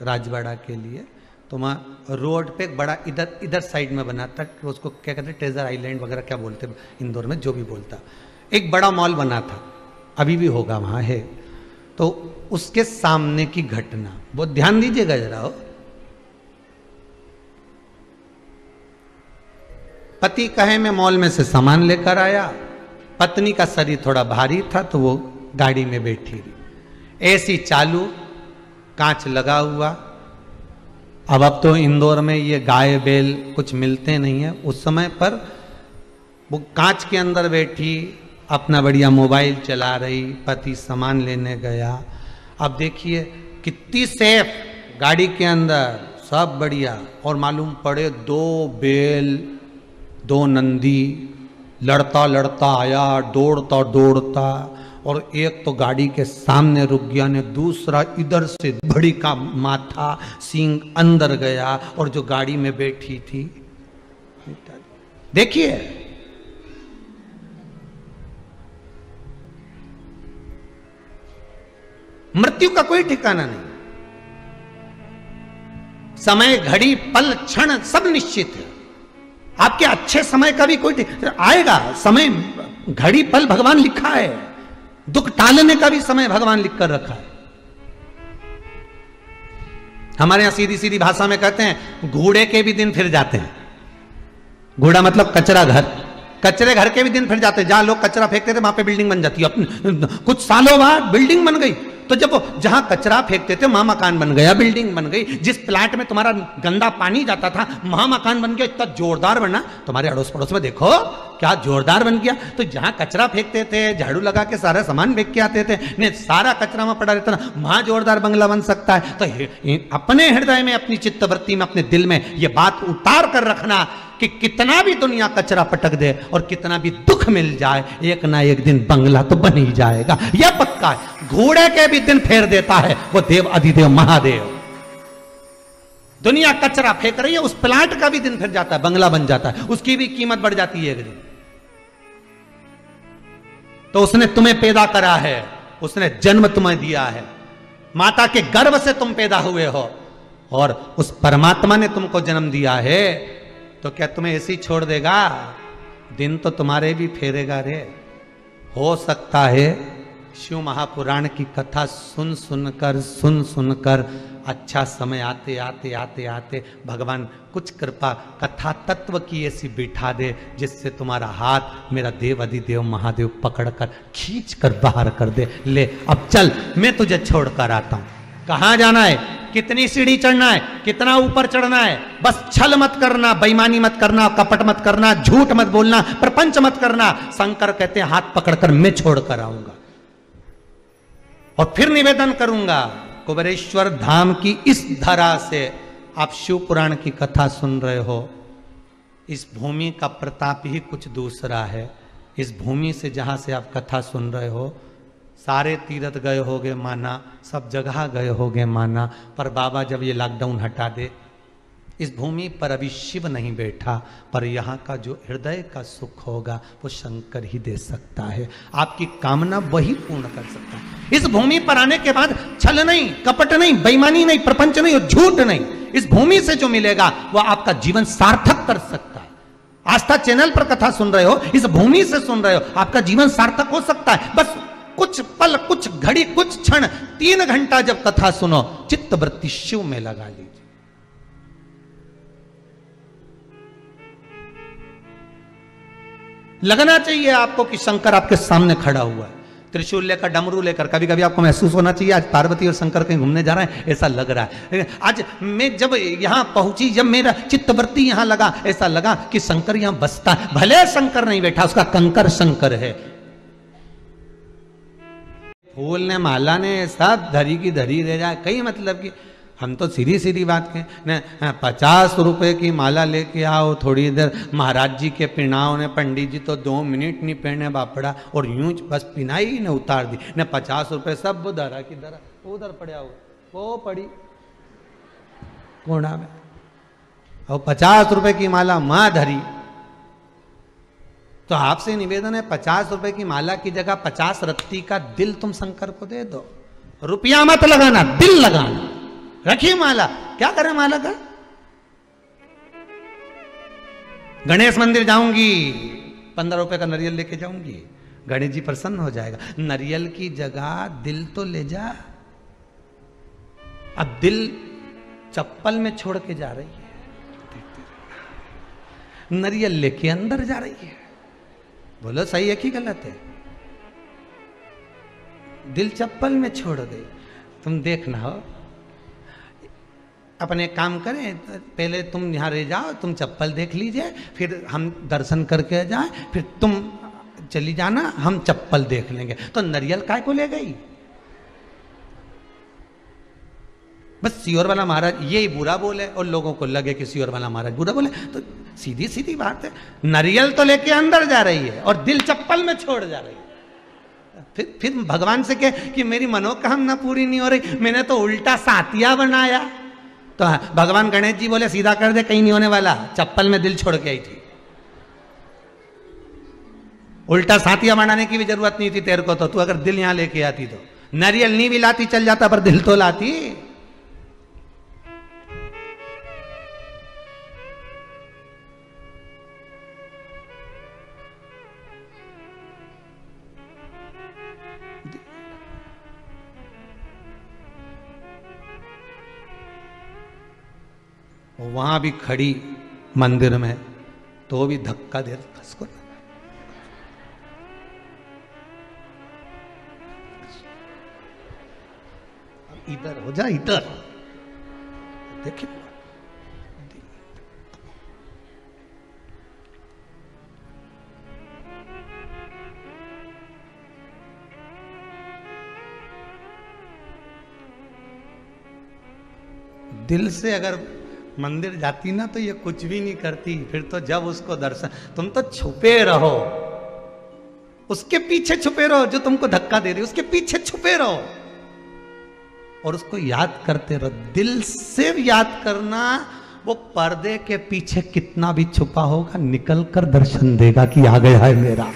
राजवाड़ा के लिए, तो वहाँ रोड पे एक बड़ा इधर साइड में बना था, उसको क्या कहते हैं ट्रेजर आइलैंड वगैरह क्या बोलते हैं इंदौर में, जो भी बोलता, एक बड़ा मॉल बना था, अभी भी होगा वहाँ है। तो उसके सामने की घटना, वो ध्यान दीजिएगा जरा। हो पति कहे मैं मॉल में से सामान लेकर आया, पत्नी का शरीर थोड़ा भारी था तो वो गाड़ी में बैठी रही, एसी चालू, कांच लगा हुआ। अब तो इंदौर में ये गाय बैल कुछ मिलते नहीं है, उस समय पर वो कांच के अंदर बैठी अपना बढ़िया मोबाइल चला रही, पति सामान लेने गया। अब देखिए कितनी सेफ गाड़ी के अंदर, सब बढ़िया, और मालूम पड़े 2 बैल 2 नंदी लड़ता लड़ता आया, दौड़ता दौड़ता, और एक तो गाड़ी के सामने रुक गया ने, दूसरा इधर से बड़ी का माथा सींग अंदर गया और जो गाड़ी में बैठी थी। देखिए मृत्यु का कोई ठिकाना नहीं, समय घड़ी पल क्षण सब निश्चित है। आपके अच्छे समय का भी कोई आएगा, समय घड़ी पल भगवान लिखा है, दुख टालने का भी समय भगवान लिख कर रखा है। हमारे यहां सीधी सीधी भाषा में कहते हैं घोड़े के भी दिन फिर जाते हैं। घोड़ा मतलब कचरा घर, कचरे घर के भी दिन फिर जाते हैं। जहां लोग कचरा फेंकते थे वहां पे बिल्डिंग बन जाती है, कुछ सालों बाद बिल्डिंग बन गई। तो जब वो जहां कचरा फेंकते थे वहां मकान बन गया, बिल्डिंग बन गई। जिस प्लांट में तुम्हारा गंदा पानी जाता था वहां मकान बन गया, इतना जोरदार बना। तुम्हारे अड़ोस पड़ोस में देखो क्या जोरदार बन गया। तो जहां कचरा फेंकते थे, झाड़ू लगा के सारा सामान फेंक के आते थे, नहीं सारा कचरा में पड़ा रहता ना, वहां जोरदार बंगला बन सकता है। तो अपने हृदय में, अपनी चित्तवृत्ति में, अपने दिल में ये बात उतार कर रखना कि कितना भी दुनिया कचरा पटक दे और कितना भी दुख मिल जाए, एक ना एक दिन बंगला तो बन ही जाएगा, यह पक्का है। घोड़े के भी दिन फेर देता है वो देव अधिदेव महादेव। दुनिया कचरा फेंक रही है, उस प्लांट का भी दिन फिर जाता है, बंगला बन जाता है, उसकी भी कीमत बढ़ जाती है एक दिन। तो उसने तुम्हें पैदा करा है, उसने जन्म तुम्हें दिया है, माता के गर्भ से तुम पैदा हुए हो, और उस परमात्मा ने तुमको जन्म दिया है। तो क्या तुम्हें ऐसे ही छोड़ देगा? दिन तो तुम्हारे भी फेरेगा रे। हो सकता है शिव महापुराण की कथा सुन सुनकर अच्छा समय आते आते भगवान कुछ कृपा कथा तत्व की ऐसी बिठा दे जिससे तुम्हारा हाथ मेरा देव अधिदेव महादेव पकड़कर खींच कर बाहर कर दे। ले अब चल, मैं तुझे छोड़कर आता हूं। कहां जाना है, कितनी सीढ़ी चढ़ना है, कितना ऊपर चढ़ना है, बस छल मत करना, बेईमानी मत करना, कपट मत करना, झूठ मत बोलना, प्रपंच मत करना। शंकर कहते हैं हाथ पकड़कर मैं छोड़कर आऊंगा और फिर निवेदन करूंगा। कुबेरेश्वर धाम की इस धरा से आप शिव पुराण की कथा सुन रहे हो। इस भूमि का प्रताप ही कुछ दूसरा है। इस भूमि से जहां से आप कथा सुन रहे हो, सारे तीर्थ गए होगे माना, सब जगह गए होगे माना, पर बाबा जब ये लॉकडाउन हटा दे, इस भूमि पर अभी शिव नहीं बैठा, पर यहाँ का जो हृदय का सुख होगा वो शंकर ही दे सकता है। आपकी कामना वही पूर्ण कर सकता है। इस भूमि पर आने के बाद छल नहीं, कपट नहीं, बेईमानी नहीं, प्रपंच नहीं और झूठ नहीं, इस भूमि से जो मिलेगा वो आपका जीवन सार्थक कर सकता है। आस्था चैनल पर कथा सुन रहे हो, इस भूमि से सुन रहे हो, आपका जीवन सार्थक हो सकता है। बस कुछ पल, कुछ घड़ी, कुछ क्षण, 3 घंटा जब कथा सुनो, चित्त वृत्ति शिव में लगा लीजिए। लगना चाहिए आपको कि शंकर आपके सामने खड़ा हुआ है, त्रिशूल लेकर, डमरू लेकर। कभी कभी आपको महसूस होना चाहिए आज पार्वती और शंकर कहीं घूमने जा रहे हैं, ऐसा लग रहा है। आज मैं जब यहां पहुंची, जब मेरा चित्तवृत्ति यहां लगा, ऐसा लगा कि शंकर यहां बसता है। भले शंकर नहीं बैठा, उसका कंकर शंकर है। फूल ने, माला ने, सब धरी की धरी रह जाए, कई मतलब कि हम तो सीधी सीधी बात कहें न, 50 रुपए की माला लेके आओ, थोड़ी देर महाराज जी के पिनाओ ने, पंडित जी तो 2 मिनट नहीं पहने बापड़ा, और यूं बस पिनाई ने उतार दी न। 50 रुपए सब धरा की धरा उधर पड़ा हुआ, वो पड़ी कोना में, और 50 रुपए की माला मां धरी। तो आपसे निवेदन है, 50 रुपए की माला की जगह 50 रत्ती का दिल तुम शंकर को दे दो। रुपया मत लगाना, दिल लगाना। रखिए माला, क्या करें माला का? गणेश मंदिर जाऊंगी, 15 रुपए का नारियल लेके जाऊंगी, गणेश जी प्रसन्न हो जाएगा। नारियल की जगह दिल तो ले जा। अब दिल चप्पल में छोड़ के जा रही है, नारियल लेके अंदर जा रही है। बोलो सही है कि गलत है? दिल चप्पल में छोड़ दे। तुम देखना हो, अपने काम करें, पहले तुम यहाँ रह जाओ, तुम चप्पल देख लीजिए, फिर हम दर्शन करके जाए, फिर तुम चली जाना, हम चप्पल देख लेंगे। तो नारियल काय को ले गई? बस सियोर वाला महाराज यही बुरा बोले और लोगों को लगे कि सियोर वाला महाराज बुरा बोले, तो सीधी सीधी बात है, नारियल तो लेके अंदर जा रही है और दिल चप्पल में छोड़ जा रही है। फिर भगवान से कहे कि मेरी मनोकामना पूरी नहीं हो रही, मैंने तो उल्टा सातिया बनाया। तो भगवान गणेश जी बोले सीधा कर दे, कहीं नहीं होने वाला, चप्पल में दिल छोड़ के आई थी। उल्टा सातिया बनाने की भी जरूरत नहीं थी तेरे को, तो तू अगर दिल यहां लेके आती तो नारियल नहीं भी लाती चल जाता, पर दिल तो लाती। वहां भी खड़ी मंदिर में, तो भी धक्का दे उसको। इधर हो जा, इधर देखिए, दिल से अगर मंदिर जाती ना तो ये कुछ भी नहीं करती। फिर तो जब उसको दर्शन, तुम तो छुपे रहो, उसके पीछे छुपे रहो, जो तुमको धक्का दे रही उसके पीछे छुपे रहो और उसको याद करते रहो। दिल से याद करना, वो पर्दे के पीछे कितना भी छुपा होगा, निकल कर दर्शन देगा कि आ गया है मेरा।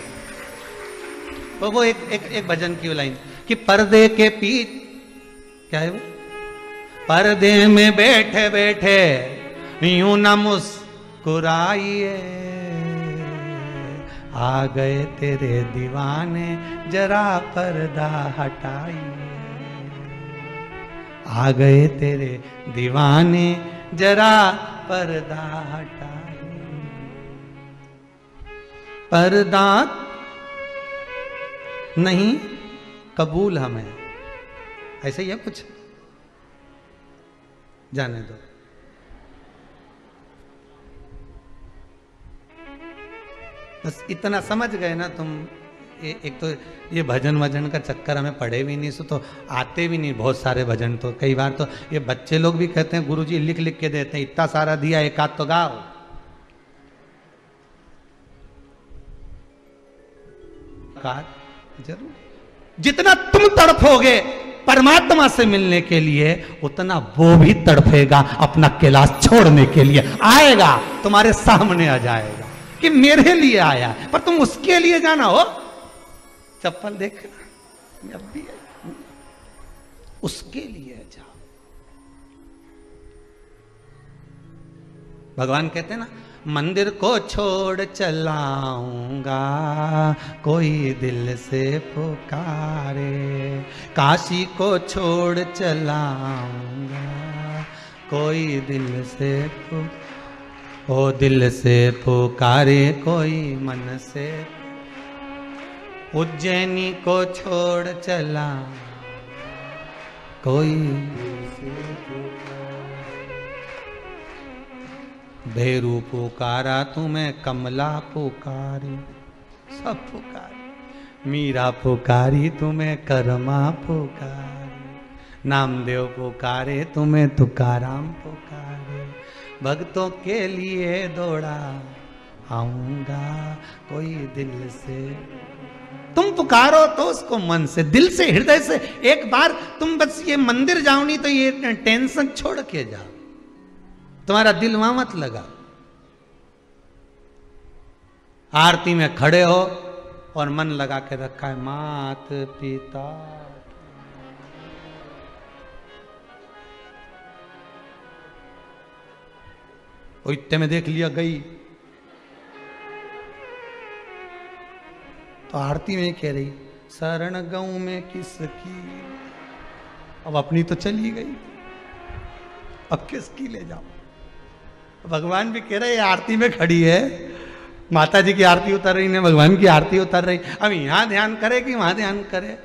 तो वो एक भजन की लाइन कि पर्दे के पीछे, क्या है वो, पर्दे में बैठे बैठे यूं न मुस्कुराइए, आ गए तेरे दीवाने जरा पर्दा हटाइए, आ गए तेरे दीवाने जरा पर्दा हटाइए। पर्दा नहीं कबूल हमें, ऐसे ही है कुछ, जाने दो। बस इतना समझ गए ना तुम। एक तो ये भजन वजन का चक्कर हमें पढ़े भी नहीं, सो तो आते भी नहीं बहुत सारे भजन। तो कई बार तो ये बच्चे लोग भी कहते हैं गुरुजी लिख लिख के देते हैं, इतना सारा दिया एक आध तो गाओ। जरूर जितना तुम तड़फोगे परमात्मा से मिलने के लिए, उतना वो भी तड़फेगा अपना कैलाश छोड़ने के लिए। आएगा तुम्हारे सामने आ जाएगा कि मेरे लिए आया, पर तुम उसके लिए जाना हो। चप्पल देखना अब भी है, उसके लिए जाओ। भगवान कहते हैं ना, मंदिर को छोड़ चलाऊंगा कोई दिल से पुकारे, काशी को छोड़ चलाऊंगा कोई दिल से ओ दिल से पुकारे कोई मन से, उज्जैनी को छोड़ चला कोई भैरू पुकारा तुम्हें, कमला पुकारी सब पुकारी, मीरा पुकारी तुम्हें, करमा पुकारी, नामदेव पुकारे तुम्हें, तुकाराम पुकारे, भक्तों के लिए दौड़ा आऊंगा कोई दिल से। तुम पुकारो तो उसको मन से, दिल से, हृदय से। एक बार तुम बस ये मंदिर जाओ नहीं तो ये टेंशन छोड़ के जाओ, तुम्हारा दिल वहां मत लगा। आरती में खड़े हो और मन लगा के रखा है मात पिता, और इतने में देख लिया गई तो आरती में कह रही शरण गऊ में किसकी, अब अपनी तो चली गई, अब किसकी ले जाओ। भगवान भी कह रहे आरती में खड़ी है, माता जी की आरती उतर रही ने, भगवान की आरती उतर रही, अब यहां ध्यान करे कि वहां ध्यान करे।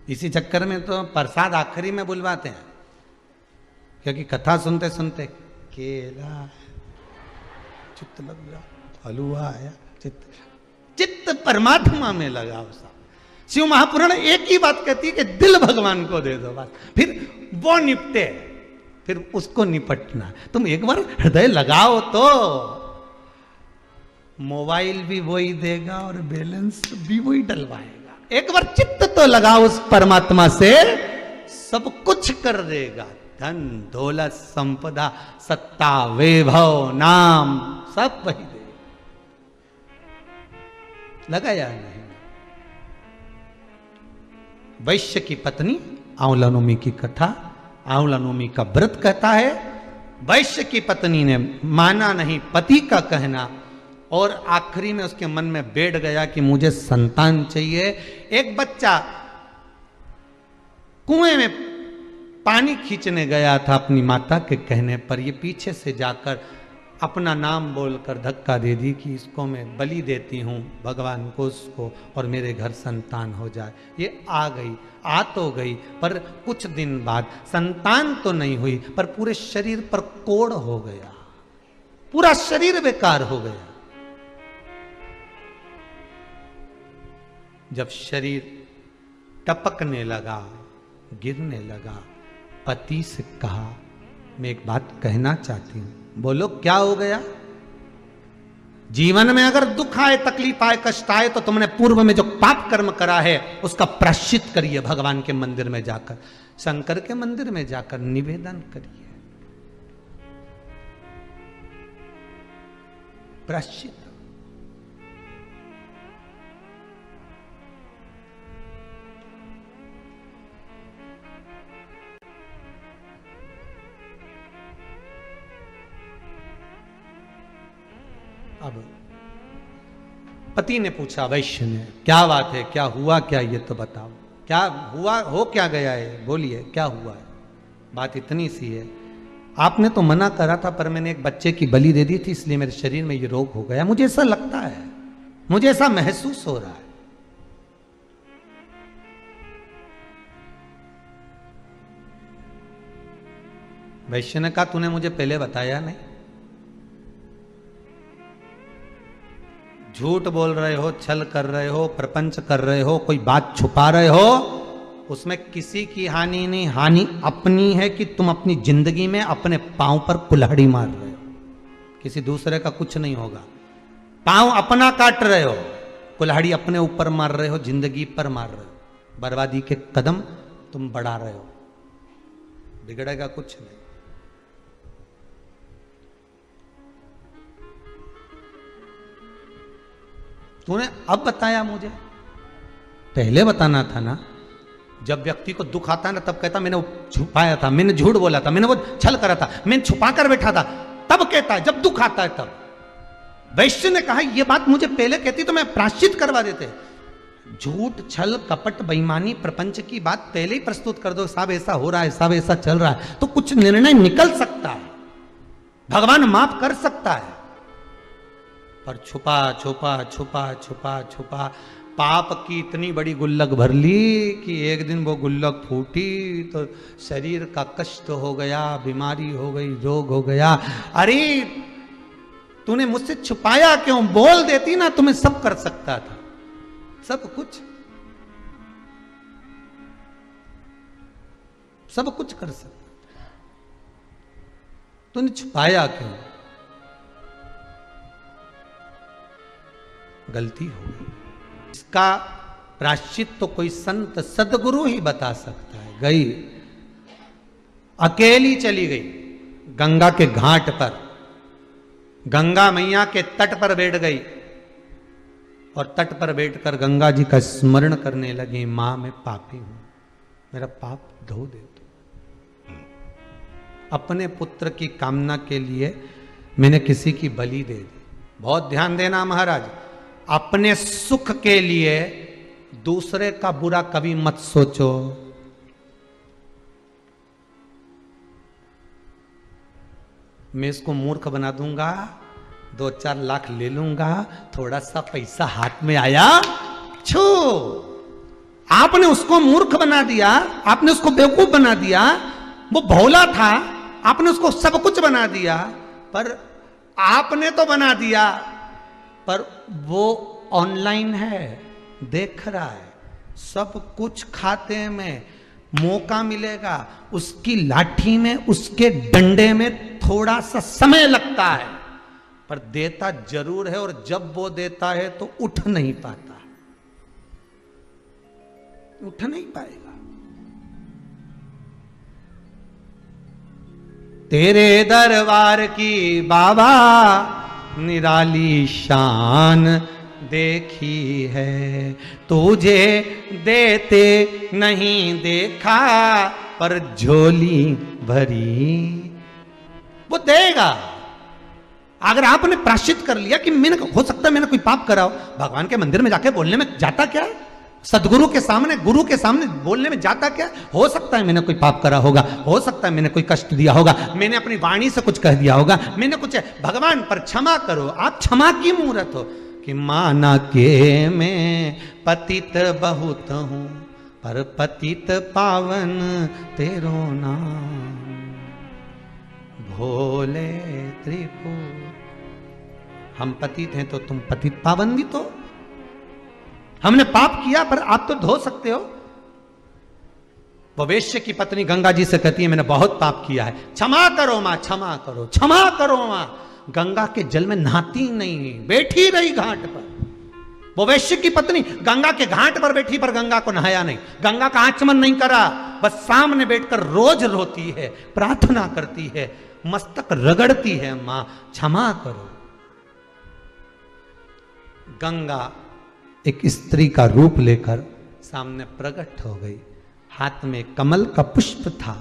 इसी चक्कर में तो प्रसाद आखिरी में बुलवाते हैं, क्योंकि कथा सुनते सुनते केला चित्त लग गया, हलवा आया, चित्त परमात्मा में लगा। उसका शिव महापुराण एक ही बात कहती है कि दिल भगवान को दे दो बस, फिर वो निपटे, फिर उसको निपटना। तुम एक बार हृदय लगाओ तो मोबाइल भी वही देगा और बैलेंस भी वही डलवाएगा। एक बार चित्त तो लगाओ उस परमात्मा से, सब कुछ कर देगा। धन दौलत संपदा सत्ता वैभव नाम सब वही दे। लगाया नहीं। वैश्य की पत्नी, आंवला नवमी की कथा, आंवला नवमी का व्रत कहता है, वैश्य की पत्नी ने माना नहीं पति का कहना, और आखिरी में उसके मन में बैठ गया कि मुझे संतान चाहिए। एक बच्चा कुएं में पानी खींचने गया था अपनी माता के कहने पर, ये पीछे से जाकर अपना नाम बोलकर धक्का दे दी कि इसको मैं बलि देती हूँ भगवान को, उसको, और मेरे घर संतान हो जाए। ये आ गई, आ तो गई, पर कुछ दिन बाद संतान तो नहीं हुई, पर पूरे शरीर पर कोढ़ हो गया, पूरा शरीर बेकार हो गया। जब शरीर टपकने लगा, गिरने लगा, पति से कहा मैं एक बात कहना चाहती हूं। बोलो क्या हो गया? जीवन में अगर दुख आए, तकलीफ आए, कष्ट आए, तो तुमने पूर्व में जो पाप कर्म करा है उसका प्रायश्चित करिए। भगवान के मंदिर में जाकर, शंकर के मंदिर में जाकर निवेदन करिए, प्रायश्चित। अब पति ने पूछा वैश्य ने, क्या बात है, क्या हुआ, क्या ये तो बताओ, क्या हुआ, हो क्या गया है, बोलिए क्या हुआ है। बात इतनी सी है, आपने तो मना करा था पर मैंने एक बच्चे की बलि दे दी थी, इसलिए मेरे शरीर में ये रोग हो गया, मुझे ऐसा लगता है, मुझे ऐसा महसूस हो रहा है। वैश्य ने कहा तूने मुझे पहले बताया नहीं, झूठ बोल रहे हो, छल कर रहे हो, प्रपंच कर रहे हो, कोई बात छुपा रहे हो, उसमें किसी की हानि नहीं, हानि अपनी है कि तुम अपनी जिंदगी में अपने पांव पर कुल्हाड़ी मार रहे हो, किसी दूसरे का कुछ नहीं होगा। पांव अपना काट रहे हो, कुल्हाड़ी अपने ऊपर मार रहे हो, जिंदगी पर मार रहे हो, बर्बादी के कदम तुम बढ़ा रहे हो, बिगड़ेगा कुछ नहीं। तूने अब बताया मुझे, पहले बताना था ना। जब व्यक्ति को दुख आता है ना तब कहता मैंने छुपाया था, मैंने झूठ बोला था, मैंने वो छल करा था, मैंने छुपा कर बैठा था, तब कहता है जब दुख आता है तब। वैश्य ने कहा ये बात मुझे पहले कहती तो मैं प्रायश्चित करवा देते। झूठ, छल, कपट, बेईमानी, प्रपंच की बात पहले ही प्रस्तुत कर दो, साहब ऐसा हो रहा है, साहब ऐसा चल रहा है, तो कुछ निर्णय निकल सकता है, भगवान माफ कर सकता है। पर छुपा छुपा छुपा छुपा छुपा पाप की इतनी बड़ी गुल्लक भर ली कि एक दिन वो गुल्लक फूटी तो शरीर का कष्ट हो गया, बीमारी हो गई, रोग हो गया। अरे तूने मुझसे छुपाया क्यों, बोल देती ना, तुम्हें सब कर सकता था, सब कुछ, सब कुछ कर सकता, तूने छुपाया क्यों, गलती हो गई। इसका प्रायश्चित तो कोई संत सदगुरु ही बता सकता है। गई अकेली चली गई गंगा के घाट पर, गंगा मैया के तट पर बैठ गई और तट पर बैठकर गंगा जी का स्मरण करने लगी, मां मैं पापी हूं, मेरा पाप धो दे दो। अपने पुत्र की कामना के लिए मैंने किसी की बलि दे दी। बहुत ध्यान देना महाराज, अपने सुख के लिए दूसरे का बुरा कभी मत सोचो। मैं इसको मूर्ख बना दूंगा, 2-4 लाख ले लूंगा, थोड़ा सा पैसा हाथ में आया छू, आपने उसको मूर्ख बना दिया, आपने उसको बेवकूफ बना दिया, वो भोला था, आपने उसको सब कुछ बना दिया। पर आपने तो बना दिया, पर वो ऑनलाइन है, देख रहा है, सब कुछ खाते में मौका मिलेगा, उसकी लाठी में, उसके डंडे में थोड़ा सा समय लगता है, पर देता जरूर है। और जब वो देता है तो उठ नहीं पाता, उठ नहीं पाएगा। तेरे दरबार की बाबा निराली शान देखी है, तुझे देते नहीं देखा, पर झोली भरी वो देगा। अगर आपने प्रायश्चित कर लिया कि मैंने, हो सकता है मैंने कोई पाप करा हो, भगवान के मंदिर में जाके बोलने में जाता क्या है, सदगुरु के सामने, गुरु के सामने बोलने में जाता क्या? हो सकता है मैंने कोई पाप करा होगा, हो सकता है मैंने कोई कष्ट दिया होगा, मैंने अपनी वाणी से कुछ कह दिया होगा, मैंने कुछ, भगवान पर क्षमा करो। आप क्षमा की मूर्त हो कि माना के मैं पतित बहुत हूं, पर पतित पावन तेरो नाम, भोले त्रिपुर। हम पतित हैं तो तुम पतित पावन भी तो। हमने पाप किया पर आप तो धो सकते हो। वो वेश्य की पत्नी गंगा जी से कहती है मैंने बहुत पाप किया है, क्षमा करो मां, क्षमा करो, क्षमा करो मां। गंगा के जल में नहाती नहीं, बैठी रही घाट पर। वो वैश्य की पत्नी गंगा के घाट पर बैठी, पर गंगा को नहाया नहीं, गंगा का आचमन नहीं करा, बस सामने बैठकर रोज रोती है, प्रार्थना करती है, मस्तक रगड़ती है, मां क्षमा करो। गंगा एक स्त्री का रूप लेकर सामने प्रकट हो गई, हाथ में कमल का पुष्प था,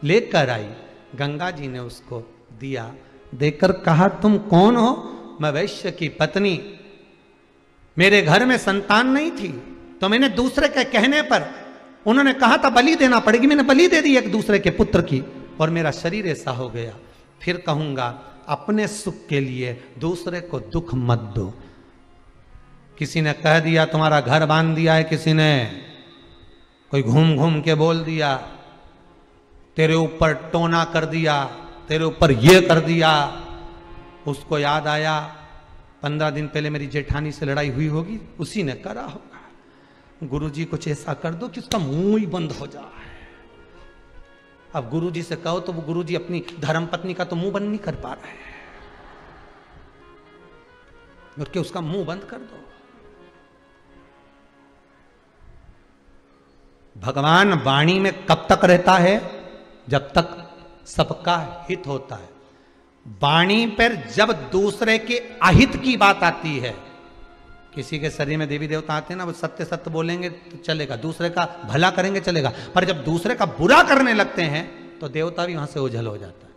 लेकर आई। गंगा जी ने उसको दिया, देकर कहा तुम कौन हो? मैं वैश्य की पत्नी, मेरे घर में संतान नहीं थी, तो मैंने दूसरे के कहने पर, उन्होंने कहा था बलि देना पड़ेगी, मैंने बलि दे दी एक दूसरे के पुत्र की, और मेरा शरीर ऐसा हो गया। फिर कहूंगा अपने सुख के लिए दूसरे को दुख मत दो। किसी ने कह दिया तुम्हारा घर बांध दिया है, किसी ने कोई घूम घूम के बोल दिया, तेरे ऊपर टोना कर दिया, तेरे ऊपर ये कर दिया, उसको याद आया 15 दिन पहले मेरी जेठानी से लड़ाई हुई होगी, उसी ने करा होगा। गुरुजी कुछ ऐसा कर दो कि उसका मुंह ही बंद हो जाए। अब गुरुजी से कहो तो वो गुरुजी अपनी धर्मपत्नी का तो मुंह बंद नहीं कर पा रहे हैं, और कि उसका मुंह बंद कर दो। भगवान वाणी में कब तक रहता है? जब तक सबका हित होता है। वाणी पर जब दूसरे के अहित की बात आती है, किसी के शरीर में देवी देवता आते हैं ना, वो सत्य सत्य बोलेंगे तो चलेगा, दूसरे का भला करेंगे चलेगा, पर जब दूसरे का बुरा करने लगते हैं तो देवता भी वहां से ओझल हो जाता है,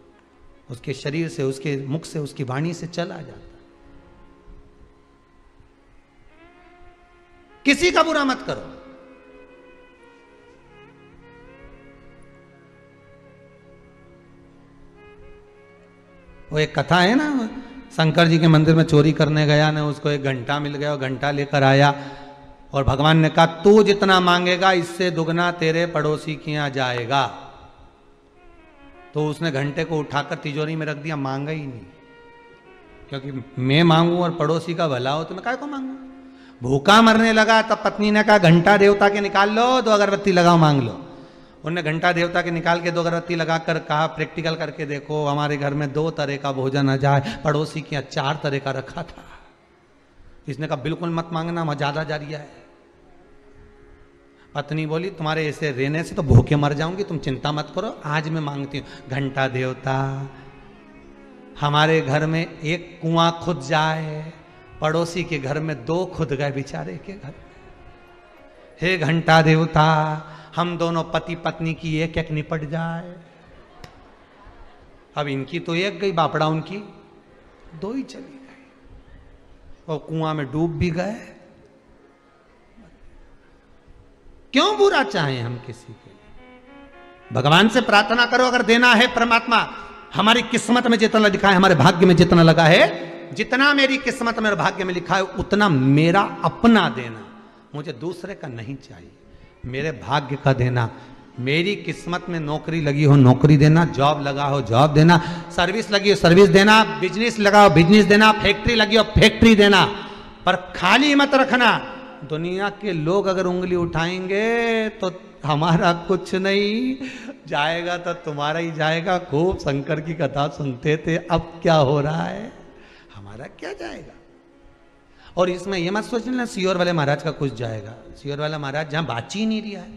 उसके शरीर से, उसके मुख से, उसकी वाणी से चला जाता है। किसी का बुरा मत करो। वो एक कथा है ना, शंकर जी के मंदिर में चोरी करने गया ना, उसको एक घंटा मिल गया, और घंटा लेकर आया, और भगवान ने कहा तू जितना मांगेगा इससे दुगना तेरे पड़ोसी के यहां जाएगा। तो उसने घंटे को उठाकर तिजोरी में रख दिया, मांगा ही नहीं, क्योंकि मैं मांगू और पड़ोसी का भला हो तो मैं काय को मांगू। भूखा मरने लगा तब पत्नी ने कहा घंटा देवता के निकाल लो, 2 अगरबत्ती लगाओ, मांग लो। उन्होंने घंटा देवता के निकाल के 2 अगरबत्ती लगाकर कहा प्रैक्टिकल करके देखो, हमारे घर में 2 तरह का भोजन आ जाए, पड़ोसी के यहाँ 4 तरह का रखा था। इसने कहा बिल्कुल मत मांगना, वहां ज्यादा जारिया है। पत्नी बोली तुम्हारे ऐसे रहने से तो भूखे मर जाऊंगी, तुम चिंता मत करो, आज मैं मांगती हूं। घंटा देवता हमारे घर में एक कुआं खुद जाए, पड़ोसी के घर में 2 खुद गए बेचारे के घर। हे घंटा देवता हम दोनों पति पत्नी की एक एक निपट जाए। अब इनकी तो एक गई, बापड़ा उनकी 2 ही चली गई, और कुआं में डूब भी गए। क्यों बुरा चाहें हम किसी के लिए? भगवान से प्रार्थना करो, अगर देना है परमात्मा हमारी किस्मत में जितना लिखा है, हमारे भाग्य में जितना लगा है, जितना मेरी किस्मत में और भाग्य में लिखा है उतना मेरा अपना देना, मुझे दूसरे का नहीं चाहिए, मेरे भाग्य का देना। मेरी किस्मत में नौकरी लगी हो नौकरी देना, जॉब लगा हो जॉब देना, सर्विस लगी हो सर्विस देना, बिजनेस लगा हो बिजनेस देना, फैक्ट्री लगी हो फैक्ट्री देना, पर खाली मत रखना। दुनिया के लोग अगर उंगली उठाएंगे तो हमारा कुछ नहीं जाएगा, तो तुम्हारा ही जाएगा। खूब शंकर की कथा सुनते थे, अब क्या हो रहा है, हमारा क्या जाएगा। और इसमें यह मत सोचना सियोर वाले महाराज का कुछ जाएगा। सियोर वाला महाराज जहां बाची ही नहीं रहा है,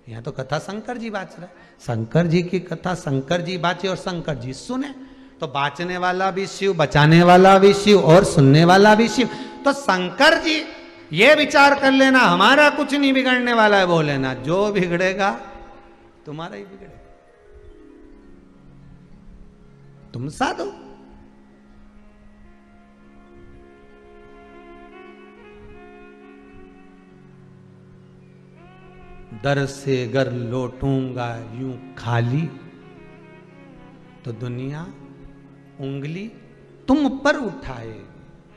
यहां तो कथा शंकर जी बाच रहा है। शंकर जी की कथा शंकर जी बाचे और शंकर जी सुने, तो बाचने वाला भी शिव, बचाने वाला भी शिव, और सुनने वाला भी शिव। तो शंकर जी ये विचार कर लेना हमारा कुछ नहीं बिगड़ने वाला है, बोल लेना जो बिगड़ेगा तुम्हारा ही बिगड़ेगा, तुम साधो। दर से अगर लौटूंगा यूं खाली, तो दुनिया उंगली तुम पर उठाए,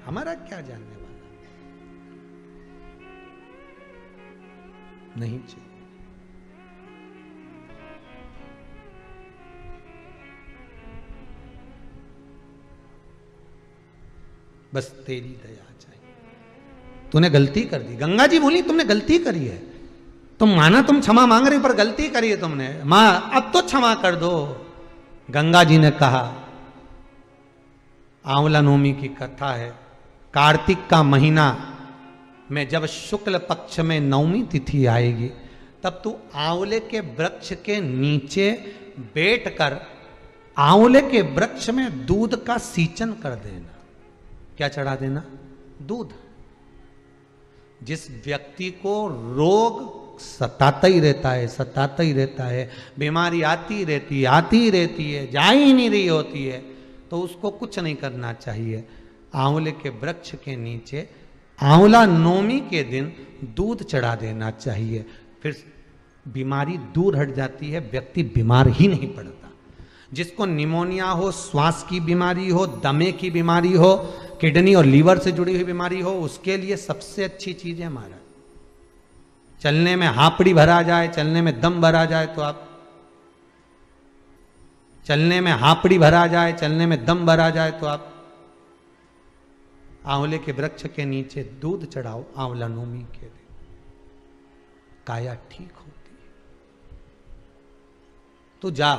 हमारा क्या जानने वाला, नहीं चाहिए। बस तेरी दया चाहिए। तूने गलती कर दी, गंगा जी बोली तुमने गलती करी है, तुम माना तुम क्षमा मांग रही, पर गलती करी है तुमने, मां अब तो क्षमा कर दो। गंगा जी ने कहा, आंवला नवमी की कथा है, कार्तिक का महीना में जब शुक्ल पक्ष में नवमी तिथि आएगी, तब तू आंवले के वृक्ष के नीचे बैठकर आंवले के वृक्ष में दूध का सींचन कर देना। क्या चढ़ा देना? दूध। जिस व्यक्ति को रोग सताता ही रहता है, सताता ही रहता है, बीमारी आती रहती है, जा ही नहीं रही होती है, तो उसको कुछ नहीं करना चाहिए, आंवले के वृक्ष के नीचे आंवला नवमी के दिन दूध चढ़ा देना चाहिए। फिर बीमारी दूर हट जाती है, व्यक्ति बीमार ही नहीं पड़ता। जिसको निमोनिया हो, श्वास की बीमारी हो, दमे की बीमारी हो, किडनी और लीवर से जुड़ी हुई बीमारी हो, उसके लिए सबसे अच्छी चीज है महाराज। चलने में हापड़ी भरा जाए, चलने में दम भरा जाए तो आप चलने में हापड़ी भरा जाए, चलने में दम भरा जाए तो आप आंवले के वृक्ष के नीचे दूध चढ़ाओ आंवला नवमी के दिन, काया ठीक होती है। तो जा,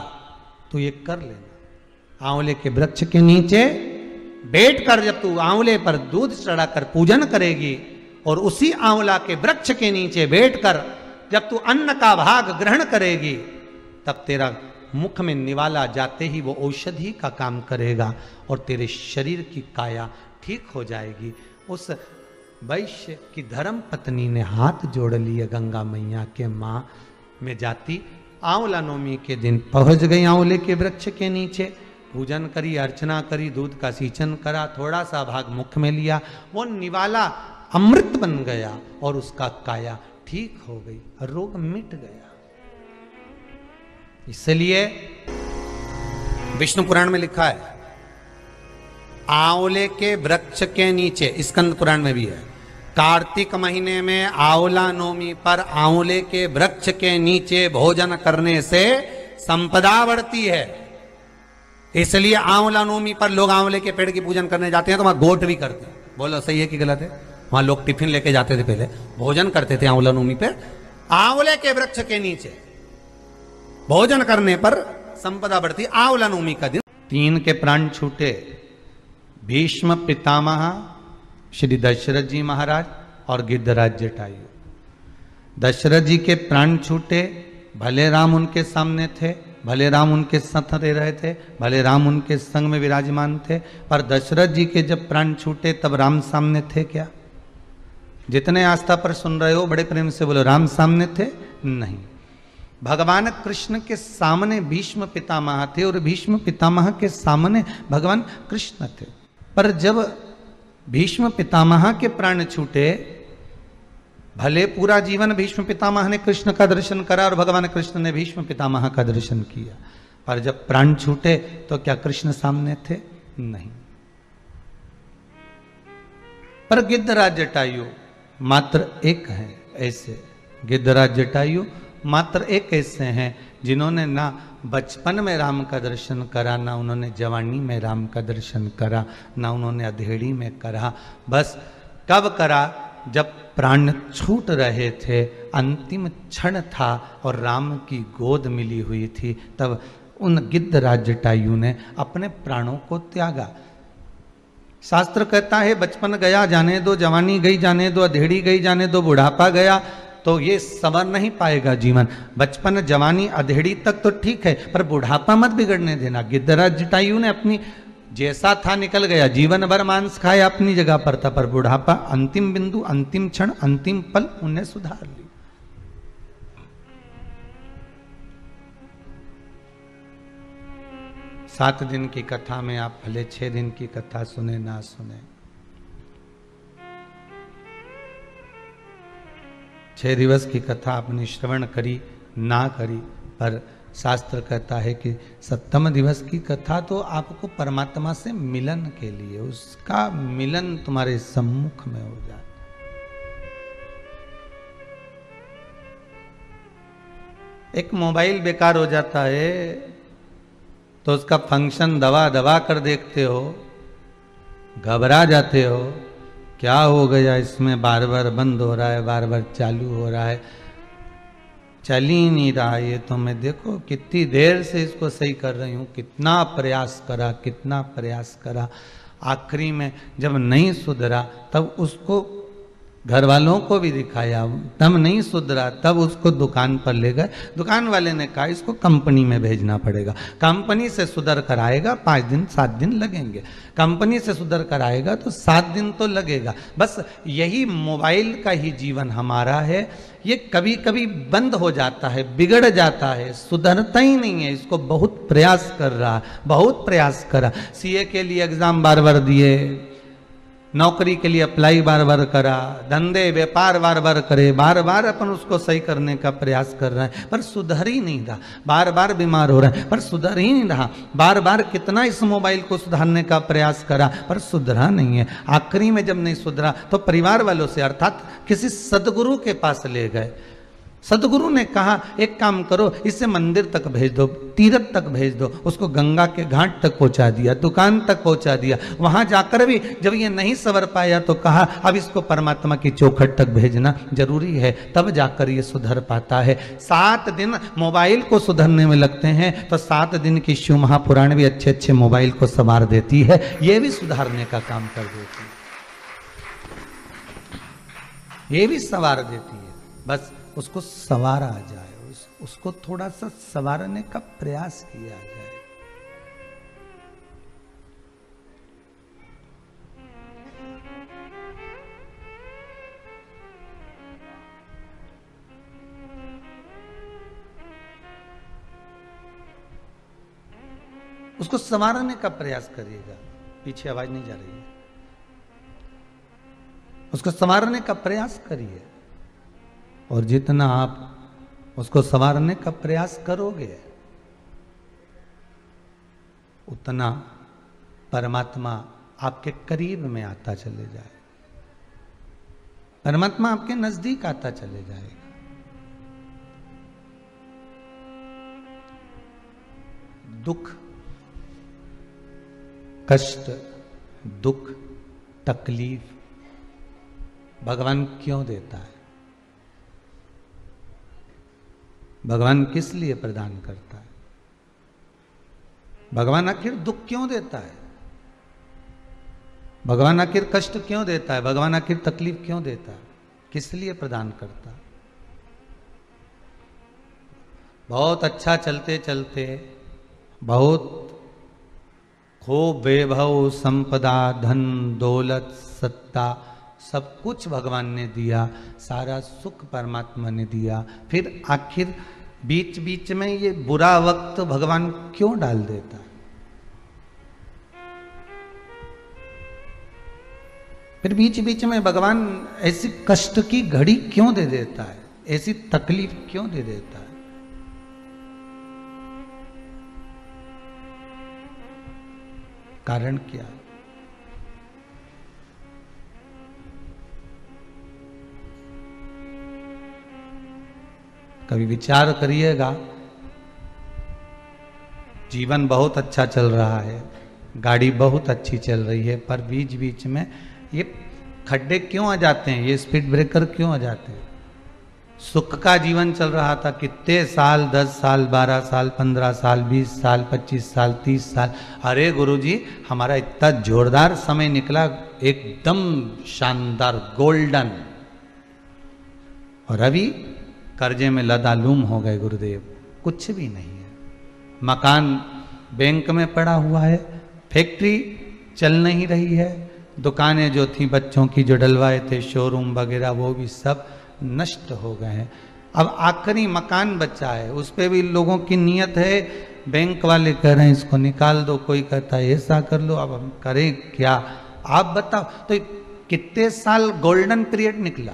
तू ये कर लेना। आंवले के वृक्ष के नीचे बैठकर जब तू आंवले पर दूध चढ़ाकर पूजन करेगी और उसी आंवला के वृक्ष के नीचे बैठकर जब तू अन्न का भाग ग्रहण करेगी, तब तेरा मुख में निवाला जाते ही वो औषधि का काम करेगा और तेरे शरीर की काया ठीक हो जाएगी। उस वैश्य की धर्म पत्नी ने हाथ जोड़ लिए गंगा मैया के मां में जाती, आंवला नवमी के दिन पहुंच गई आंवले के वृक्ष के नीचे, पूजन करी, अर्चना करी, दूध का सींचन करा, थोड़ा सा भाग मुख में लिया, वो निवाला अमृत बन गया और उसका काया ठीक हो गई, रोग मिट गया। इसलिए विष्णु पुराण में लिखा है, आंवले के वृक्ष के नीचे, स्कंद पुराण में भी है, कार्तिक महीने में आंवला नवमी पर आंवले के वृक्ष के नीचे भोजन करने से संपदा बढ़ती है। इसलिए आंवला नवमी पर लोग आंवले के पेड़ की पूजन करने जाते हैं तो वहां गोट भी करते हैं। बोलो सही है कि गलत है? वहां लोग टिफिन लेके जाते थे, पहले भोजन करते थे आंवला नवमी पर आंवले के वृक्ष के नीचे भोजन करने पर संपदा बढ़ती। आंवला नवमी का दिन 3 के प्राण छूटे, भीष्म पितामह, श्री दशरथ जी महाराज और गिद्धराज जटायु। दशरथ जी के प्राण छूटे, भले राम उनके सामने थे, भले राम उनके साथ रहे थे, भले राम उनके संग में विराजमान थे, पर दशरथ जी के जब प्राण छूटे तब राम सामने थे क्या? जितने आस्था पर सुन रहे हो बड़े प्रेम से बोलो, राम सामने थे? नहीं। भगवान कृष्ण के सामने भीष्म पितामह थे और भीष्म पितामह के सामने भगवान कृष्ण थे। पर जब भीष्म पितामह के प्राण छूटे, भले पूरा जीवन भीष्म पितामह ने कृष्ण का दर्शन करा और भगवान कृष्ण ने भीष्म पितामह का दर्शन किया, पर जब प्राण छूटे तो क्या कृष्ण सामने थे? नहीं। पर गिद्धराज जटायु मात्र एक है ऐसे, गिद्धराज जटायु मात्र एक ऐसे हैं जिन्होंने ना बचपन में राम का दर्शन करा, ना उन्होंने जवानी में राम का दर्शन करा, ना उन्होंने अधेड़ी में करा। बस कब करा? जब प्राण छूट रहे थे, अंतिम क्षण था और राम की गोद मिली हुई थी, तब उन गिद्धराज जटायु ने अपने प्राणों को त्यागा। शास्त्र कहता है बचपन गया जाने दो, जवानी गई जाने दो, अधेड़ी गई जाने दो, बुढ़ापा गया तो ये संवर नहीं पाएगा जीवन। बचपन जवानी अधेड़ी तक तो ठीक है, पर बुढ़ापा मत बिगड़ने देना। गिद्धराज जटायु ने अपनी जैसा था निकल गया, जीवन भर मांस खाया अपनी जगह पर था, पर बुढ़ापा अंतिम बिंदु, अंतिम क्षण, अंतिम पल उन्हें सुधार ली। सात दिन की कथा में आप भले 6 दिन की कथा सुने ना सुने, 6 दिवस की कथा आपने श्रवण करी ना करी, पर शास्त्र कहता है कि 7वें दिवस की कथा तो आपको परमात्मा से मिलन के लिए, उसका मिलन तुम्हारे सम्मुख में हो जाए। एक मोबाइल बेकार हो जाता है तो उसका फंक्शन दबा दबा कर देखते हो, घबरा जाते हो, क्या हो गया इसमें, बार बार बंद हो रहा है, बार बार चालू हो रहा है, चल ही नहीं रहा ये तो मैं देखो कितनी देर से इसको सही कर रही हूँ, कितना प्रयास करा, कितना प्रयास करा, आखिरी में जब नहीं सुधरा तब उसको घर वालों को भी दिखाया, तब नहीं सुधरा तब उसको दुकान पर ले गए। दुकान वाले ने कहा इसको कंपनी में भेजना पड़ेगा, कंपनी से सुधर कर आएगा, 5 दिन 7 दिन लगेंगे, कंपनी से सुधर कर आएगा तो 7 दिन तो लगेगा। बस यही मोबाइल का ही जीवन हमारा है, ये कभी कभी बंद हो जाता है, बिगड़ जाता है, सुधरता ही नहीं है। इसको बहुत प्रयास कर रहा, बहुत प्रयास करा, सीए के लिए एग्जाम बार बार दिए, नौकरी के लिए अप्लाई बार बार करा, धंधे व्यापार बार बार करे, बार बार अपन उसको सही करने का प्रयास कर रहे हैं पर सुधर ही नहीं रहा, बार बार बीमार हो रहे हैं पर सुधर ही नहीं रहा, बार बार कितना इस मोबाइल को सुधारने का प्रयास करा पर सुधरा नहीं है। आखिरी में जब नहीं सुधरा तो परिवार वालों से अर्थात किसी सदगुरु के पास ले गए। सदगुरु ने कहा एक काम करो, इसे मंदिर तक भेज दो, तीर्थ तक भेज दो। उसको गंगा के घाट तक पहुंचा दिया, दुकान तक पहुंचा दिया। वहां जाकर भी जब ये नहीं संवर पाया तो कहा अब इसको परमात्मा की चौखट तक भेजना जरूरी है, तब जाकर ये सुधर पाता है। 7 दिन मोबाइल को सुधरने में लगते हैं तो 7 दिन की शिव महापुराण भी अच्छे अच्छे मोबाइल को संवार देती है, ये भी सुधारने का काम कर देती है, ये भी संवार देती है। बस उसको संवारा जाए, उसको थोड़ा सा संवारने का प्रयास किया जाए। उसको संवारने का प्रयास करिएगा। पीछे आवाज नहीं जा रही है। उसको संवारने का प्रयास करिए और जितना आप उसको संवारने का प्रयास करोगे उतना परमात्मा आपके करीब में आता चले जाए, परमात्मा आपके नजदीक आता चले जाएगा। दुख, कष्ट, दुख, तकलीफ भगवान क्यों देता है? भगवान किस लिए प्रदान करता है? भगवान आखिर दुख क्यों देता है? भगवान आखिर कष्ट क्यों देता है? भगवान आखिर तकलीफ क्यों देता है? किस लिए प्रदान करता है? बहुत अच्छा चलते चलते बहुत खूब वैभव, संपदा, धन, दौलत, सत्ता सब कुछ भगवान ने दिया, सारा सुख परमात्मा ने दिया, फिर आखिर बीच बीच में ये बुरा वक्त भगवान क्यों डाल देता है? फिर बीच बीच में भगवान ऐसी कष्ट की घड़ी क्यों दे देता है? ऐसी तकलीफ क्यों दे देता है? कारण क्या? कभी विचार करिएगा, जीवन बहुत अच्छा चल रहा है, गाड़ी बहुत अच्छी चल रही है, पर बीच बीच में ये खड्डे क्यों आ जाते हैं? ये स्पीड ब्रेकर क्यों आ जाते हैं? सुख का जीवन चल रहा था, कितने साल, 10 साल, 12 साल, 15 साल, 20 साल, 25 साल, 30 साल। अरे गुरुजी, हमारा इतना जोरदार समय निकला, एकदम शानदार, गोल्डन, और अभी कर्जे में लदालूम हो गए गुरुदेव, कुछ भी नहीं है। मकान बैंक में पड़ा हुआ है, फैक्ट्री चल नहीं रही है, दुकानें जो थी बच्चों की जो डलवाए थे, शोरूम वगैरह, वो भी सब नष्ट हो गए हैं। अब आखिरी मकान बचा है, उस पे भी लोगों की नीयत है, बैंक वाले कह रहे हैं इसको निकाल दो, कोई कहता है ऐसा कर लो। अब हम करें क्या? आप बताओ। तो कितने साल गोल्डन पीरियड निकला?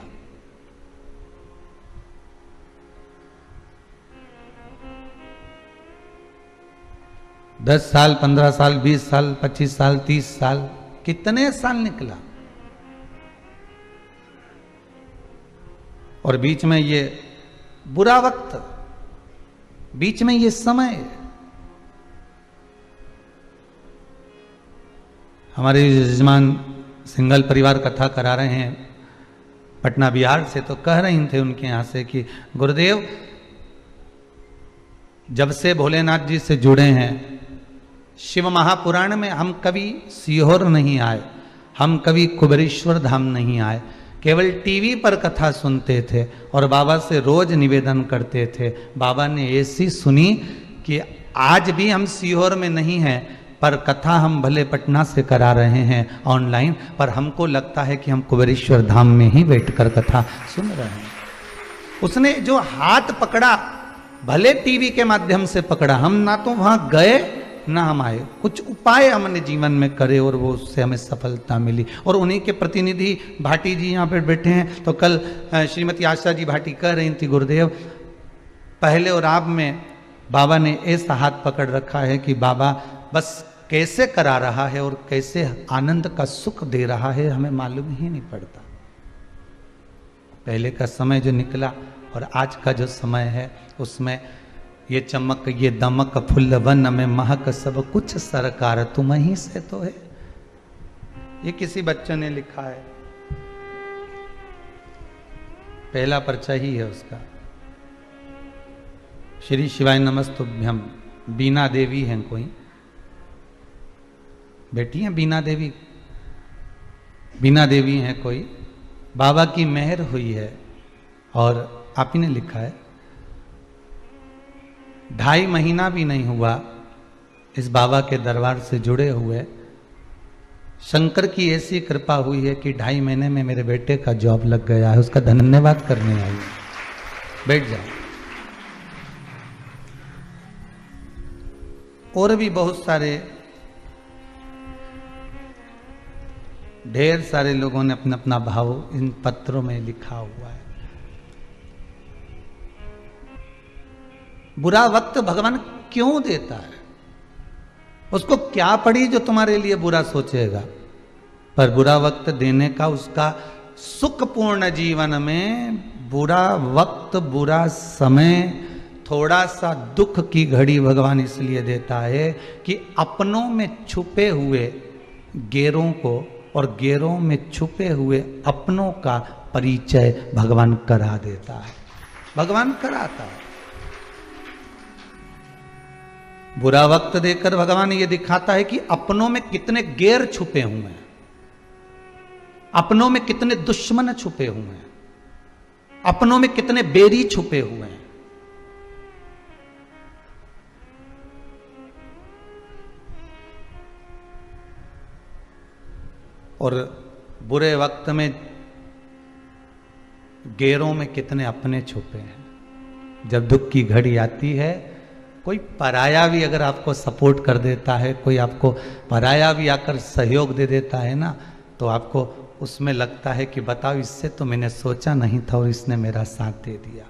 दस साल, 15 साल, 20 साल, 25 साल, 30 साल, कितने साल निकला? और बीच में ये बुरा वक्त, बीच में ये समय। हमारे यजमान सिंगल परिवार कथा करा रहे हैं पटना बिहार से, तो कह रहे थे उनके यहाँ से कि गुरुदेव, जब से भोलेनाथ जी से जुड़े हैं, शिव महापुराण में हम कभी सीहोर नहीं आए, हम कभी कुबेरेश्वर धाम नहीं आए, केवल टीवी पर कथा सुनते थे और बाबा से रोज निवेदन करते थे। बाबा ने ऐसी सुनी कि आज भी हम सीहोर में नहीं हैं, पर कथा हम भले पटना से करा रहे हैं ऑनलाइन, पर हमको लगता है कि हम कुबेरेश्वर धाम में ही बैठकर कथा सुन रहे हैं। उसने जो हाथ पकड़ा, भले टीवी के माध्यम से पकड़ा, हम ना तो वहां गए ना हम आए, कुछ उपाय हमने जीवन में करे और वो उससे हमें सफलता मिली। और उन्हीं के प्रतिनिधि भाटी जी यहाँ पे बैठे हैं। तो कल श्रीमती आशा जी भाटी कह रही थी, गुरुदेव पहले और आप में बाबा ने ऐसा हाथ पकड़ रखा है कि बाबा बस कैसे करा रहा है और कैसे आनंद का सुख दे रहा है हमें मालूम ही नहीं पड़ता। पहले का समय जो निकला और आज का जो समय है उसमें ये चमक ये दमक फुल्ल वन में महक सब कुछ सरकार तुम ही से तो है। ये किसी बच्चे ने लिखा है, पहला पर्चा ही है उसका। श्री शिवाय नमस्तुभ्यम। बीना देवी हैं कोई बेटी हैं, बीना देवी, बीना देवी हैं कोई, बाबा की मेहर हुई है। और आप ही ने लिखा है 2.5 महीना भी नहीं हुआ इस बाबा के दरबार से जुड़े हुए, शंकर की ऐसी कृपा हुई है कि 2.5 महीने में मेरे बेटे का जॉब लग गया है। उसका धन्यवाद करने आई। बैठ जाओ। और भी बहुत सारे ढेर सारे लोगों ने अपना अपना भाव इन पत्रों में लिखा हुआ है। बुरा वक्त भगवान क्यों देता है? उसको क्या पड़ी जो तुम्हारे लिए बुरा सोचेगा? पर बुरा वक्त देने का उसका सुखपूर्ण जीवन में बुरा वक्त, बुरा समय, थोड़ा सा दुख की घड़ी भगवान इसलिए देता है कि अपनों में छुपे हुए गैरों को और गैरों में छुपे हुए अपनों का परिचय भगवान करा देता है। भगवान कराता है। बुरा वक्त देकर भगवान ये दिखाता है कि अपनों में कितने गैर छुपे हुए हैं, अपनों में कितने दुश्मन छुपे हुए हैं, अपनों में कितने बेरी छुपे हुए हैं। और बुरे वक्त में गैरों में कितने अपने छुपे हैं। जब दुख की घड़ी आती है, कोई पराया भी अगर आपको सपोर्ट कर देता है, कोई आपको पराया भी आकर सहयोग दे देता है ना, तो आपको उसमें लगता है कि बताओ, इससे तो मैंने सोचा नहीं था और इसने मेरा साथ दे दिया।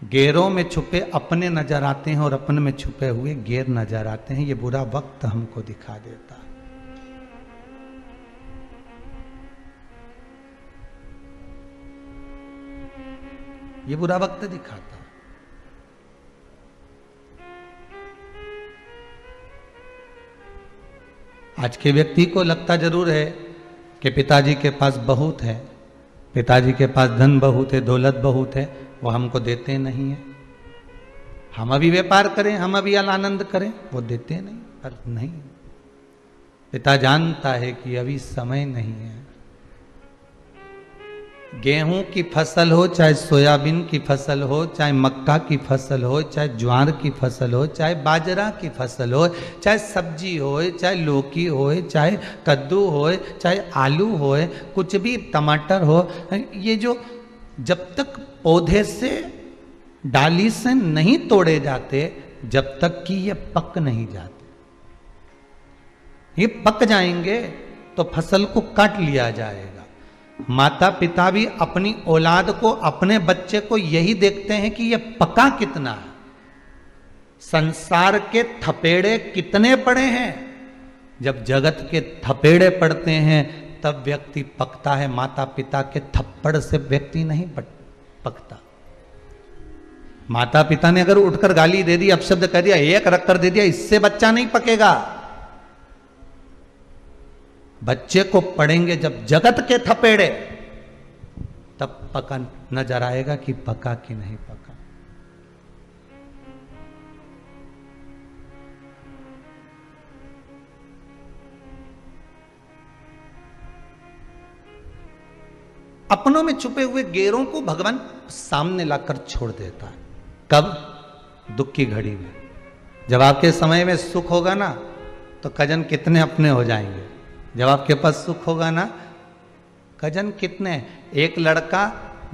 गैरों में छुपे अपने नजर आते हैं और अपने में छुपे हुए गैर नजर आते हैं। ये बुरा वक्त हमको दिखा देता है। ये बुरा वक्त दिखाता। आज के व्यक्ति को लगता जरूर है कि पिताजी के पास बहुत है, पिताजी के पास धन बहुत है, दौलत बहुत है, वो हमको देते नहीं है। हम अभी व्यापार करें, हम अभी आनंद करें, वो देते नहीं। पर नहीं, पिता जानता है कि अभी समय नहीं है। गेहूं की फसल हो, चाहे सोयाबीन की फसल हो, चाहे मक्का की फसल हो, चाहे ज्वार की फसल हो, चाहे बाजरा की फसल हो, चाहे सब्जी हो, चाहे लौकी हो, चाहे कद्दू हो, चाहे आलू हो, कुछ भी, टमाटर हो, ये जो जब तक पौधे से, डाली से नहीं तोड़े जाते, जब तक कि ये पक नहीं जाते। ये पक जाएंगे तो फसल को काट लिया जाएगा। माता पिता भी अपनी औलाद को, अपने बच्चे को यही देखते हैं कि ये पका कितना है, संसार के थपेड़े कितने पड़े हैं। जब जगत के थपेड़े पड़ते हैं तब व्यक्ति पकता है। माता पिता के थप्पड़ से व्यक्ति नहीं पकता। माता पिता ने अगर उठकर गाली दे दी, अपशब्द कर दिया, एक रख कर दे दिया, इससे बच्चा नहीं पकेगा। बच्चे को पढ़ेंगे जब जगत के थपेड़े, तब पका नजर आएगा कि पका कि नहीं पका। अपनों में छुपे हुए गैरों को भगवान सामने लाकर छोड़ देता है। कब? दुख की घड़ी में। जब आपके समय में सुख होगा ना, तो कजन कितने अपने हो जाएंगे। जब आपके पास सुख होगा ना, कजन कितने। एक लड़का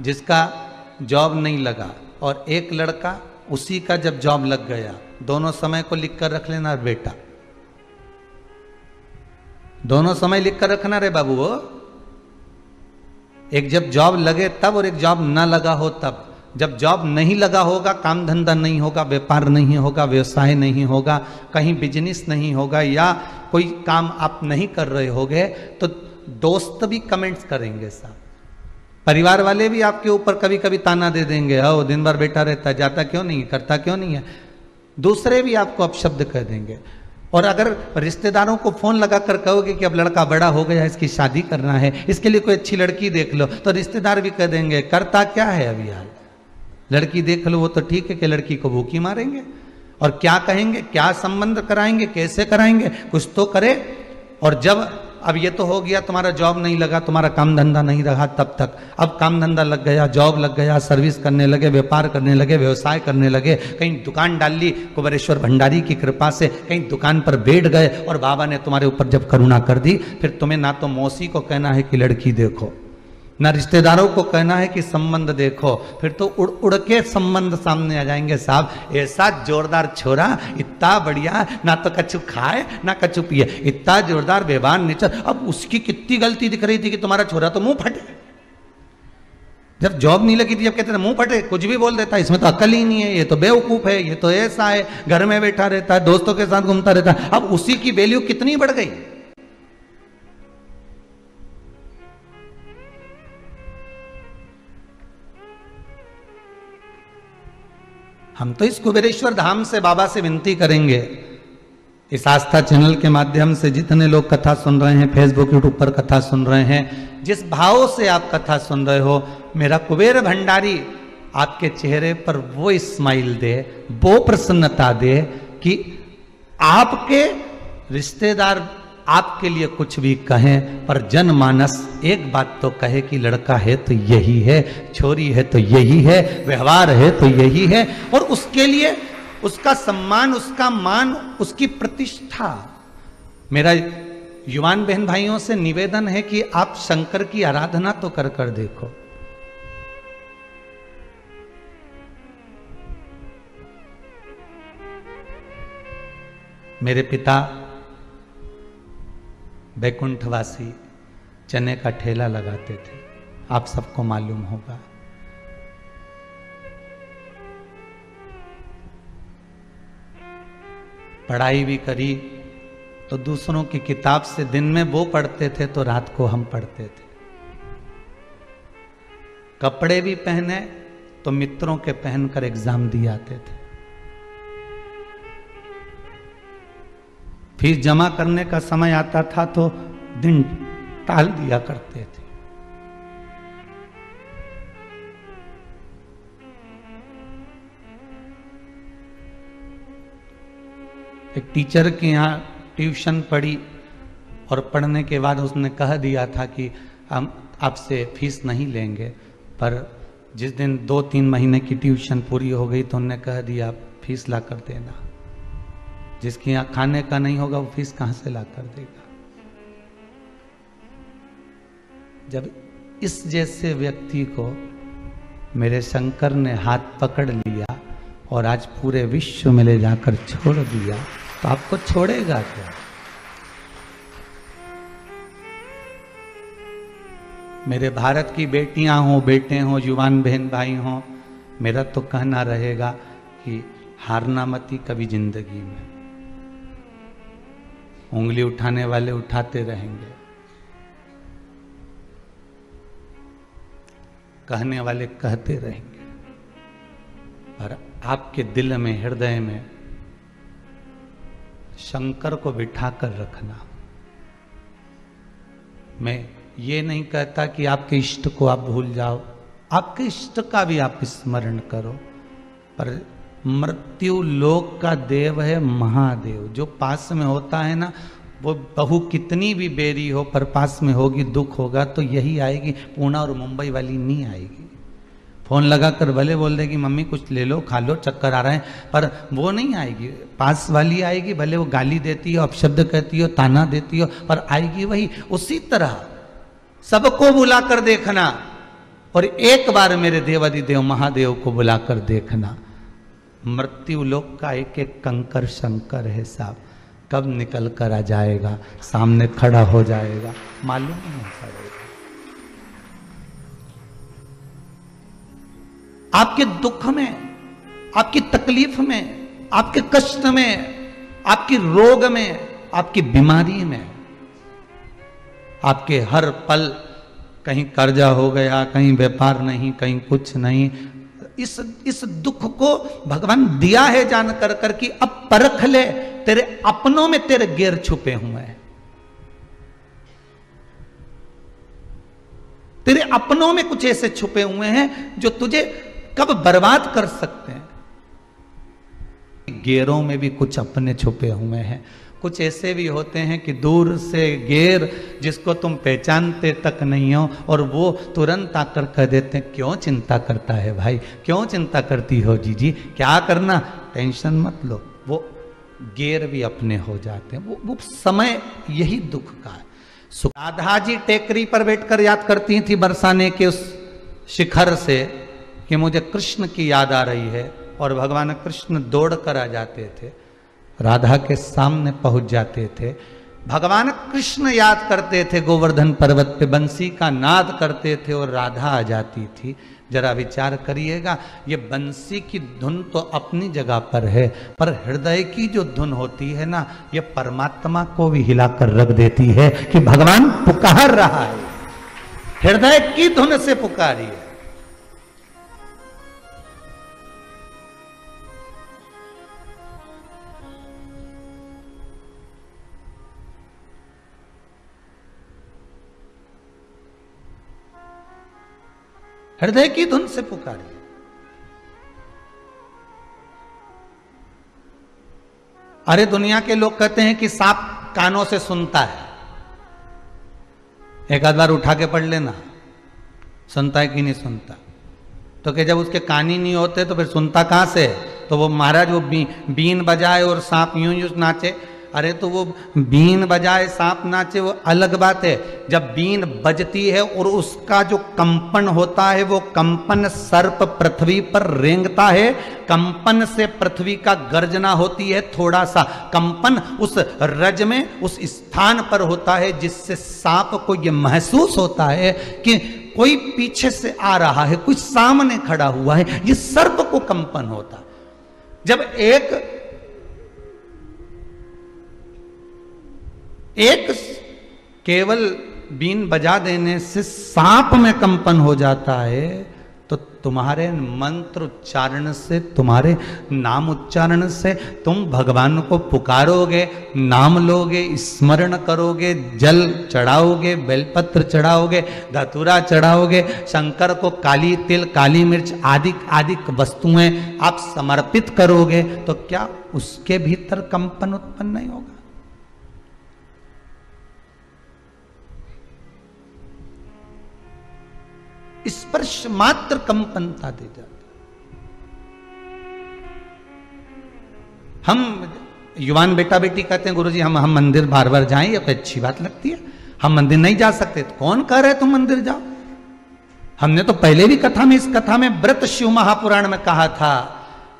जिसका जॉब नहीं लगा और एक लड़का उसी का जब जॉब लग गया, दोनों समय को लिख कर रख लेना बेटा, दोनों समय लिख कर रखना रे बाबू। वो एक जब जॉब लगे तब और एक जॉब ना लगा हो तब। जब जॉब नहीं लगा होगा, काम धंधा नहीं होगा, व्यापार नहीं होगा, व्यवसाय नहीं होगा, कहीं बिजनेस नहीं होगा, या कोई काम आप नहीं कर रहे होगे, तो दोस्त भी कमेंट्स करेंगे साहब, परिवार वाले भी आपके ऊपर कभी कभी ताना दे देंगे, ओ दिन भर बैठा रहता है, जाता क्यों नहीं है, करता क्यों नहीं है। दूसरे भी आपको अपशब्द कह देंगे। और अगर रिश्तेदारों को फोन लगाकर कहोगे कि अब लड़का बड़ा हो गया है, इसकी शादी करना है, इसके लिए कोई अच्छी लड़की देख लो, तो रिश्तेदार भी कह देंगे करता क्या है अभी यार, लड़की देख लो वो तो ठीक है, कि लड़की को भूखी मारेंगे। और क्या कहेंगे, क्या संबंध कराएंगे, कैसे कराएंगे, कुछ तो करे। और जब अब ये तो हो गया, तुम्हारा जॉब नहीं लगा, तुम्हारा काम धंधा नहीं रहा तब तक, अब काम धंधा लग गया, जॉब लग गया, सर्विस करने लगे, व्यापार करने लगे, व्यवसाय करने लगे, कहीं दुकान डाल ली, कुबेरेश्वर भंडारी की कृपा से कहीं दुकान पर बैठ गए, और बाबा ने तुम्हारे ऊपर जब करुणा कर दी, फिर तुम्हें ना तो मौसी को कहना है कि लड़की देखो, ना रिश्तेदारों को कहना है कि संबंध देखो, फिर तो उड़ उड़ के संबंध सामने आ जाएंगे साहब। ऐसा जोरदार छोरा, इतना बढ़िया, ना तो कछु खाए ना कछु पिए, इतना जोरदार व्यवहार नेचर। अब उसकी कितनी गलती दिख रही थी कि तुम्हारा छोरा तो मुंह फटे। जब जॉब नहीं लगी थी, जब कहते थे मुंह फटे, कुछ भी बोल देता है, इसमें तो अकल ही नहीं है, ये तो बेवकूफ है, ये तो ऐसा है, घर में बैठा रहता है, दोस्तों के साथ घूमता रहता है। अब उसी की वैल्यू कितनी बढ़ गई। हम तो इस कुबेरेश्वर धाम से बाबा से विनती करेंगे, इस आस्था चैनल के माध्यम से जितने लोग कथा सुन रहे हैं, फेसबुक यूट्यूब पर कथा सुन रहे हैं, जिस भाव से आप कथा सुन रहे हो, मेरा कुबेर भंडारी आपके चेहरे पर वो स्माइल दे, वो प्रसन्नता दे कि आपके रिश्तेदार आपके लिए कुछ भी कहें, पर जनमानस एक बात तो कहे कि लड़का है तो यही है, छोरी है तो यही है, व्यवहार है तो यही है, और उसके लिए उसका सम्मान, उसका मान, उसकी प्रतिष्ठा। मेरा युवान बहन भाइयों से निवेदन है कि आप शंकर की आराधना तो कर कर देखो। मेरे पिता बैकुंठवासी चने का ठेला लगाते थे, आप सबको मालूम होगा। पढ़ाई भी करी तो दूसरों की किताब से, दिन में वो पढ़ते थे तो रात को हम पढ़ते थे। कपड़े भी पहने तो मित्रों के पहनकर एग्जाम दिए आते थे। फीस जमा करने का समय आता था तो दिन टाल दिया करते थे। एक टीचर के यहाँ ट्यूशन पढ़ी और पढ़ने के बाद उसने कह दिया था कि हम आपसे फीस नहीं लेंगे, पर जिस दिन 2-3 महीने की ट्यूशन पूरी हो गई तो उन्होंने कह दिया फीस ला कर देना। जिसके यहाँ खाने का नहीं होगा वो फीस कहाँ से ला कर देगा। जब इस जैसे व्यक्ति को मेरे शंकर ने हाथ पकड़ लिया और आज पूरे विश्व में ले जाकर छोड़ दिया, तो आपको छोड़ेगा क्या। मेरे भारत की बेटियां हों, बेटे हों, युवान बहन भाई हों, मेरा तो कहना रहेगा कि हारना मती कभी जिंदगी में। उंगली उठाने वाले उठाते रहेंगे, कहने वाले कहते रहेंगे, और आपके दिल में, हृदय में शंकर को बिठा कर रखना। मैं ये नहीं कहता कि आपके इष्ट को आप भूल जाओ, आपके इष्ट का भी आप स्मरण करो, पर मृत्यु लोक का देव है महादेव। जो पास में होता है ना, वो बहू कितनी भी बेरी हो पर पास में होगी, दुख होगा तो यही आएगी। पूना और मुंबई वाली नहीं आएगी। फोन लगाकर भले बोल देगी मम्मी कुछ ले लो, खा लो, चक्कर आ रहे हैं, पर वो नहीं आएगी। पास वाली आएगी, भले वो गाली देती हो, अपशब्द कहती हो, ताना देती हो, पर आएगी वही। उसी तरह सबको बुलाकर देखना, और एक बार मेरे देवादिदेव महादेव को बुलाकर देखना। मृत्यु लोक का एक एक कंकर शंकर है साहब, कब निकल कर आ जाएगा, सामने खड़ा हो जाएगा, मालूम नहीं पड़ेगा। आपके दुख में, आपकी तकलीफ में, आपके कष्ट में, आपकी रोग में, आपकी बीमारी में, आपके हर पल कहीं कर्जा हो गया, कहीं व्यापार नहीं, कहीं कुछ नहीं, इस दुख को भगवान दिया है जान कर कर कि अब परख ले, तेरे अपनों में तेरे गैर छुपे हुए हैं, तेरे अपनों में कुछ ऐसे छुपे हुए हैं जो तुझे कब बर्बाद कर सकते हैं। गैरों में भी कुछ अपने छुपे हुए हैं, कुछ ऐसे भी होते हैं कि दूर से गैर जिसको तुम पहचानते तक नहीं हो, और वो तुरंत आकर कह देते हैं क्यों चिंता करता है भाई, क्यों चिंता करती हो जीजी, क्या करना, टेंशन मत लो। वो गैर भी अपने हो जाते हैं। वो समय यही दुख का है। राधा जी टेकरी पर बैठकर याद करती थी बरसाने के उस शिखर से कि मुझे कृष्ण की याद आ रही है, और भगवान कृष्ण दौड़ कर आ जाते थे, राधा के सामने पहुंच जाते थे। भगवान कृष्ण याद करते थे, गोवर्धन पर्वत पे बंसी का नाद करते थे और राधा आ जाती थी। जरा विचार करिएगा, ये बंसी की धुन तो अपनी जगह पर है, पर हृदय की जो धुन होती है ना, ये परमात्मा को भी हिलाकर रख देती है कि भगवान पुकार रहा है, हृदय की धुन से पुकारिए। हृदय की धुन से पुकारिए। अरे दुनिया के लोग कहते हैं कि सांप कानों से सुनता है, एक आध बार उठा के पढ़ लेना, सुनता है कि नहीं सुनता। तो कि जब उसके कान ही नहीं होते तो फिर सुनता कहां से? तो वो महाराज वो बीन बजाए और सांप यूं यूं नाचे। अरे तो वो बीन बजाए सांप नाचे वो अलग बात है, जब बीन बजती है और उसका जो कंपन होता है, वो कंपन सर्प पृथ्वी पर रेंगता है, कंपन से पृथ्वी का गर्जना होती है, थोड़ा सा कंपन उस रज में उस स्थान पर होता है, जिससे सांप को ये महसूस होता है कि कोई पीछे से आ रहा है, कोई सामने खड़ा हुआ है, ये सर्प को कंपन होता। जब एक केवल बीन बजा देने से सांप में कंपन हो जाता है, तो तुम्हारे मंत्र उच्चारण से, तुम्हारे नाम उच्चारण से तुम भगवान को पुकारोगे, नाम लोगे, स्मरण करोगे, जल चढ़ाओगे, बेलपत्र चढ़ाओगे, धतूरा चढ़ाओगे, शंकर को काली तिल, काली मिर्च आदि आदि वस्तुएं आप समर्पित करोगे, तो क्या उसके भीतर कंपन उत्पन्न नहीं होगा? स्पर्श मात्र कंपनता दे जाता। हम युवान बेटा बेटी कहते हैं गुरुजी हम मंदिर बार बार जाएं, ये तो अच्छी बात लगती है, हम मंदिर नहीं जा सकते। तो कौन कह रहे तुम मंदिर जाओ? हमने तो पहले भी कथा में, इस कथा में व्रत शिव महापुराण में कहा था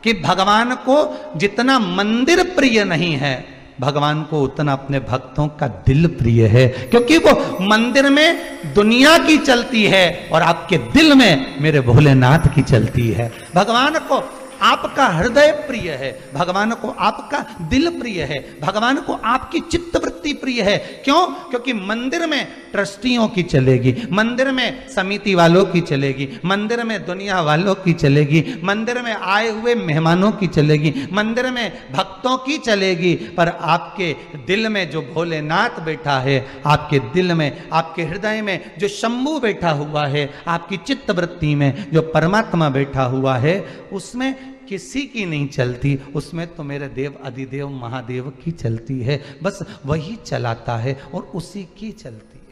कि भगवान को जितना मंदिर प्रिय नहीं है, भगवान को उतना अपने भक्तों का दिल प्रिय है, क्योंकि वो मंदिर में दुनिया की चलती है और आपके दिल में मेरे भोलेनाथ की चलती है। भगवान को आपका हृदय प्रिय है, भगवान को आपका दिल प्रिय है, भगवान को आपकी चित्तवृत्ति प्रिय है। क्यों? क्योंकि मंदिर में ट्रस्टियों की चलेगी, मंदिर में समिति वालों की चलेगी, मंदिर में दुनिया वालों की चलेगी, मंदिर में आए हुए मेहमानों की चलेगी, मंदिर में भक्तों की चलेगी, पर आपके दिल में जो भोलेनाथ बैठा है, आपके दिल में, आपके हृदय में जो शंभू बैठा हुआ है, आपकी चित्तवृत्ति में जो परमात्मा बैठा हुआ है, उसमें किसी की नहीं चलती, उसमें तो मेरे देव अधिदेव महादेव की चलती है। बस वही चलाता है और उसी की चलती है।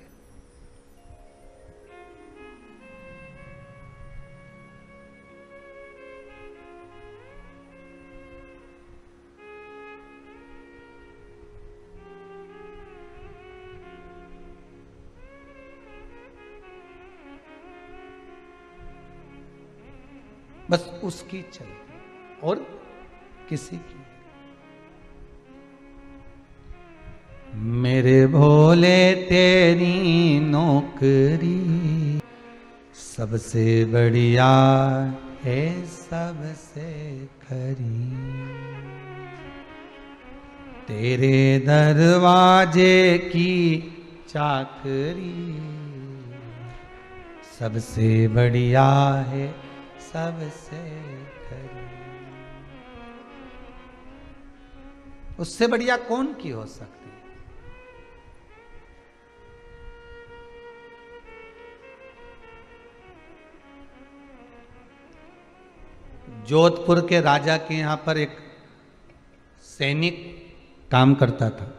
बस उसकी चलती। और किसी की। मेरे भोले तेरी नौकरी सबसे बढ़िया है, सबसे खरी। तेरे दरवाजे की चाकरी सबसे बढ़िया है, सबसे खरी। उससे बढ़िया कौन की हो सकती? जोधपुर के राजा के यहां पर एक सैनिक काम करता था।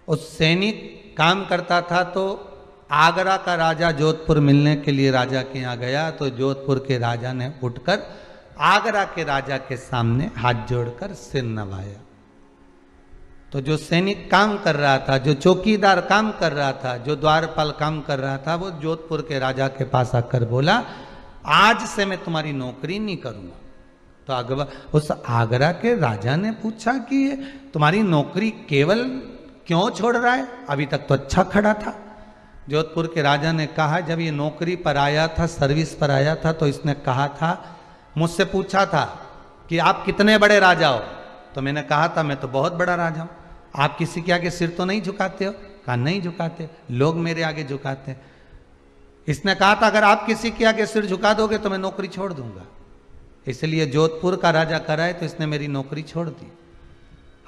उस सैनिक काम करता था तो आगरा का राजा जोधपुर मिलने के लिए राजा के यहाँ गया, तो जोधपुर के राजा ने उठकर आगरा के राजा के सामने हाथ जोड़कर सिर नवाया। तो जो सैनिक काम कर रहा था, जो चौकीदार काम कर रहा था, जो द्वारपाल काम कर रहा था, वो जोधपुर के राजा के पास आकर बोला, आज से मैं तुम्हारी नौकरी नहीं करूंगा। तो उस आगरा के राजा ने पूछा कि तुम्हारी नौकरी केवल क्यों छोड़ रहा है, अभी तक तो अच्छा खड़ा था। जोधपुर के राजा ने कहा, जब ये नौकरी पर आया था, सर्विस पर आया था, तो इसने कहा था, मुझसे पूछा था कि आप कितने बड़े राजा हो। तो मैंने कहा था, मैं तो बहुत बड़ा राजा हूं। आप किसी के आगे सिर तो नहीं झुकाते हो? कहा नहीं झुकाते, लोग मेरे आगे झुकाते हैं। इसने कहा था, अगर आप किसी के आगे सिर झुका दोगे तो मैं नौकरी छोड़ दूंगा। इसलिए जोधपुर का राजा कराए तो इसने मेरी नौकरी छोड़ दी।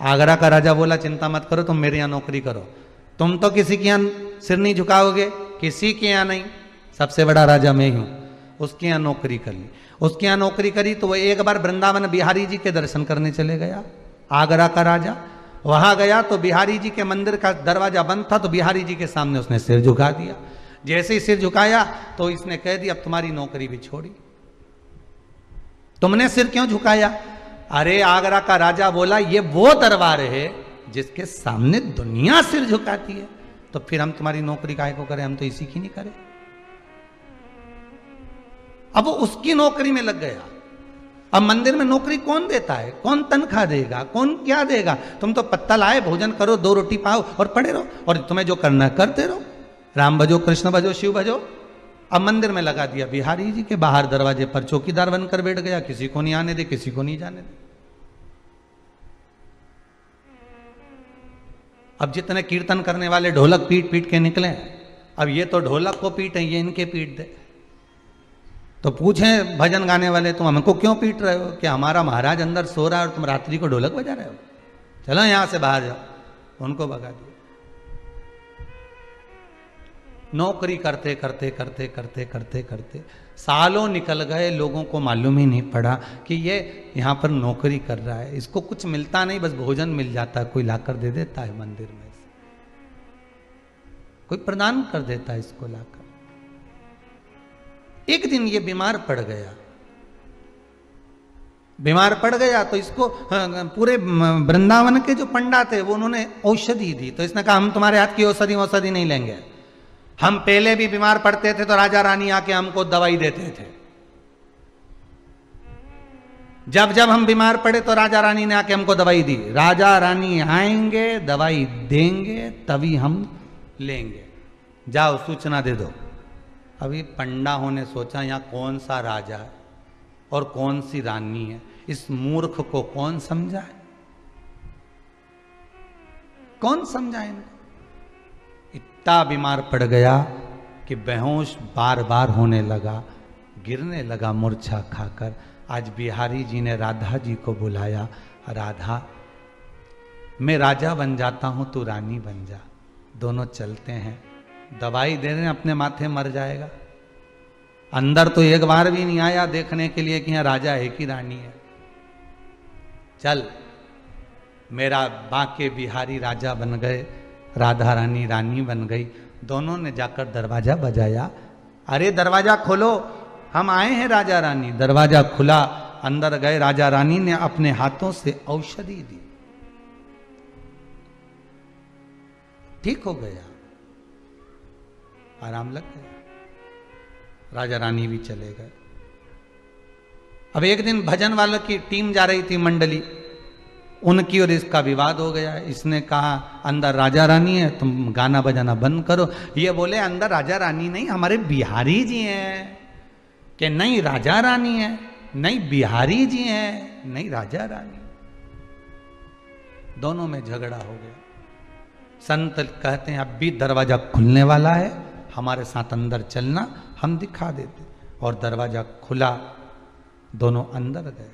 आगरा का राजा बोला, चिंता मत करो, तुम मेरे यहां नौकरी करो। तुम तो किसी के यहां सिर नहीं झुकाओगे, किसी के यहां नहीं, सबसे बड़ा राजा मैं ही हूं। उसके यहां नौकरी कर ली। उसके यहां नौकरी करी तो वो एक बार वृंदावन बिहारी जी के दर्शन करने चले गया। आगरा का राजा वहां गया तो बिहारी जी के मंदिर का दरवाजा बंद था, तो बिहारी जी के सामने उसने सिर झुका दिया। जैसे ही सिर झुकाया तो इसने कह दिया, अब तुम्हारी नौकरी भी छोड़ी। तुमने सिर क्यों झुकाया? अरे आगरा का राजा बोला, ये वो दरबार है जिसके सामने दुनिया सिर झुकाती है, तो फिर हम तुम्हारी नौकरी काहे को करें, हम तो इसी की नहीं करें। अब वो उसकी नौकरी में लग गया। अब मंदिर में नौकरी कौन देता है? कौन तनख्वाह देगा? कौन क्या देगा? तुम तो पत्ता लाए, भोजन करो, 2 रोटी पाओ और पड़े रहो, और तुम्हें जो करना है करते रहो, राम भजो, कृष्ण भजो, शिव भजो। अब मंदिर में लगा दिया बिहारी जी के बाहर दरवाजे पर चौकीदार बनकर बैठ गया, किसी को नहीं आने दे, किसी को नहीं जाने दे। अब जितने कीर्तन करने वाले ढोलक पीट पीट के निकले, अब ये तो ढोलक को पीटे, ये इनके पीट दे। तो पूछे भजन गाने वाले, तुम हमको क्यों पीट रहे हो? कि हमारा महाराज अंदर सो रहा है और तुम रात्रि को ढोलक बजा रहे हो, चलो यहां से बाहर जाओ। उनको भगा दिया। नौकरी करते करते करते करते करते करते सालों निकल गए, लोगों को मालूम ही नहीं पड़ा कि ये यहाँ पर नौकरी कर रहा है। इसको कुछ मिलता नहीं, बस भोजन मिल जाता है, कोई लाकर दे देता है मंदिर में से, कोई प्रदान कर देता है इसको लाकर। एक दिन ये बीमार पड़ गया। बीमार पड़ गया तो इसको पूरे वृंदावन के जो पंडा थे वो उन्होंने औषधि दी। तो इसने कहा, हम तुम्हारे हाथ की औषधि नहीं लेंगे। हम पहले भी बीमार पड़ते थे तो राजा रानी आके हमको दवाई देते थे। जब जब हम बीमार पड़े तो राजा रानी ने आके हमको दवाई दी। राजा रानी आएंगे, दवाई देंगे, तभी हम लेंगे। जाओ सूचना दे दो। अभी पंडाओं ने सोचा, यहां कौन सा राजा है और कौन सी रानी है, इस मूर्ख को कौन समझाए, कौन समझाए इनको। इतना बीमार पड़ गया कि बेहोश बार बार होने लगा, गिरने लगा मूर्छा खाकर। आज बिहारी जी ने राधा जी को बुलाया, राधा मैं राजा बन जाता हूं, तू रानी बन जा, दोनों चलते हैं। दवाई दे रहे हैं, अपने माथे मर जाएगा। अंदर तो एक बार भी नहीं आया देखने के लिए कि यहां राजा है कि रानी है। चल, मेरा बांके बिहारी राजा बन गए, राधा रानी रानी बन गई। दोनों ने जाकर दरवाजा बजाया, अरे दरवाजा खोलो, हम आए हैं राजा रानी। दरवाजा खुला, अंदर गए। राजा रानी ने अपने हाथों से औषधि दी, ठीक हो गया, आराम लग गया। राजा रानी भी चले गए। अब एक दिन भजन वालों की टीम जा रही थी, मंडली, उनकी और इसका विवाद हो गया। इसने कहा अंदर राजा रानी है, तुम गाना बजाना बंद करो। ये बोले अंदर राजा रानी नहीं, हमारे बिहारी जी हैं। कि नहीं राजा रानी है, नहीं बिहारी जी हैं, नहीं राजा रानी। दोनों में झगड़ा हो गया। संत कहते हैं अब भी दरवाजा खुलने वाला है, हमारे साथ अंदर चलना, हम दिखा देते। और दरवाजा खुला, दोनों अंदर गए।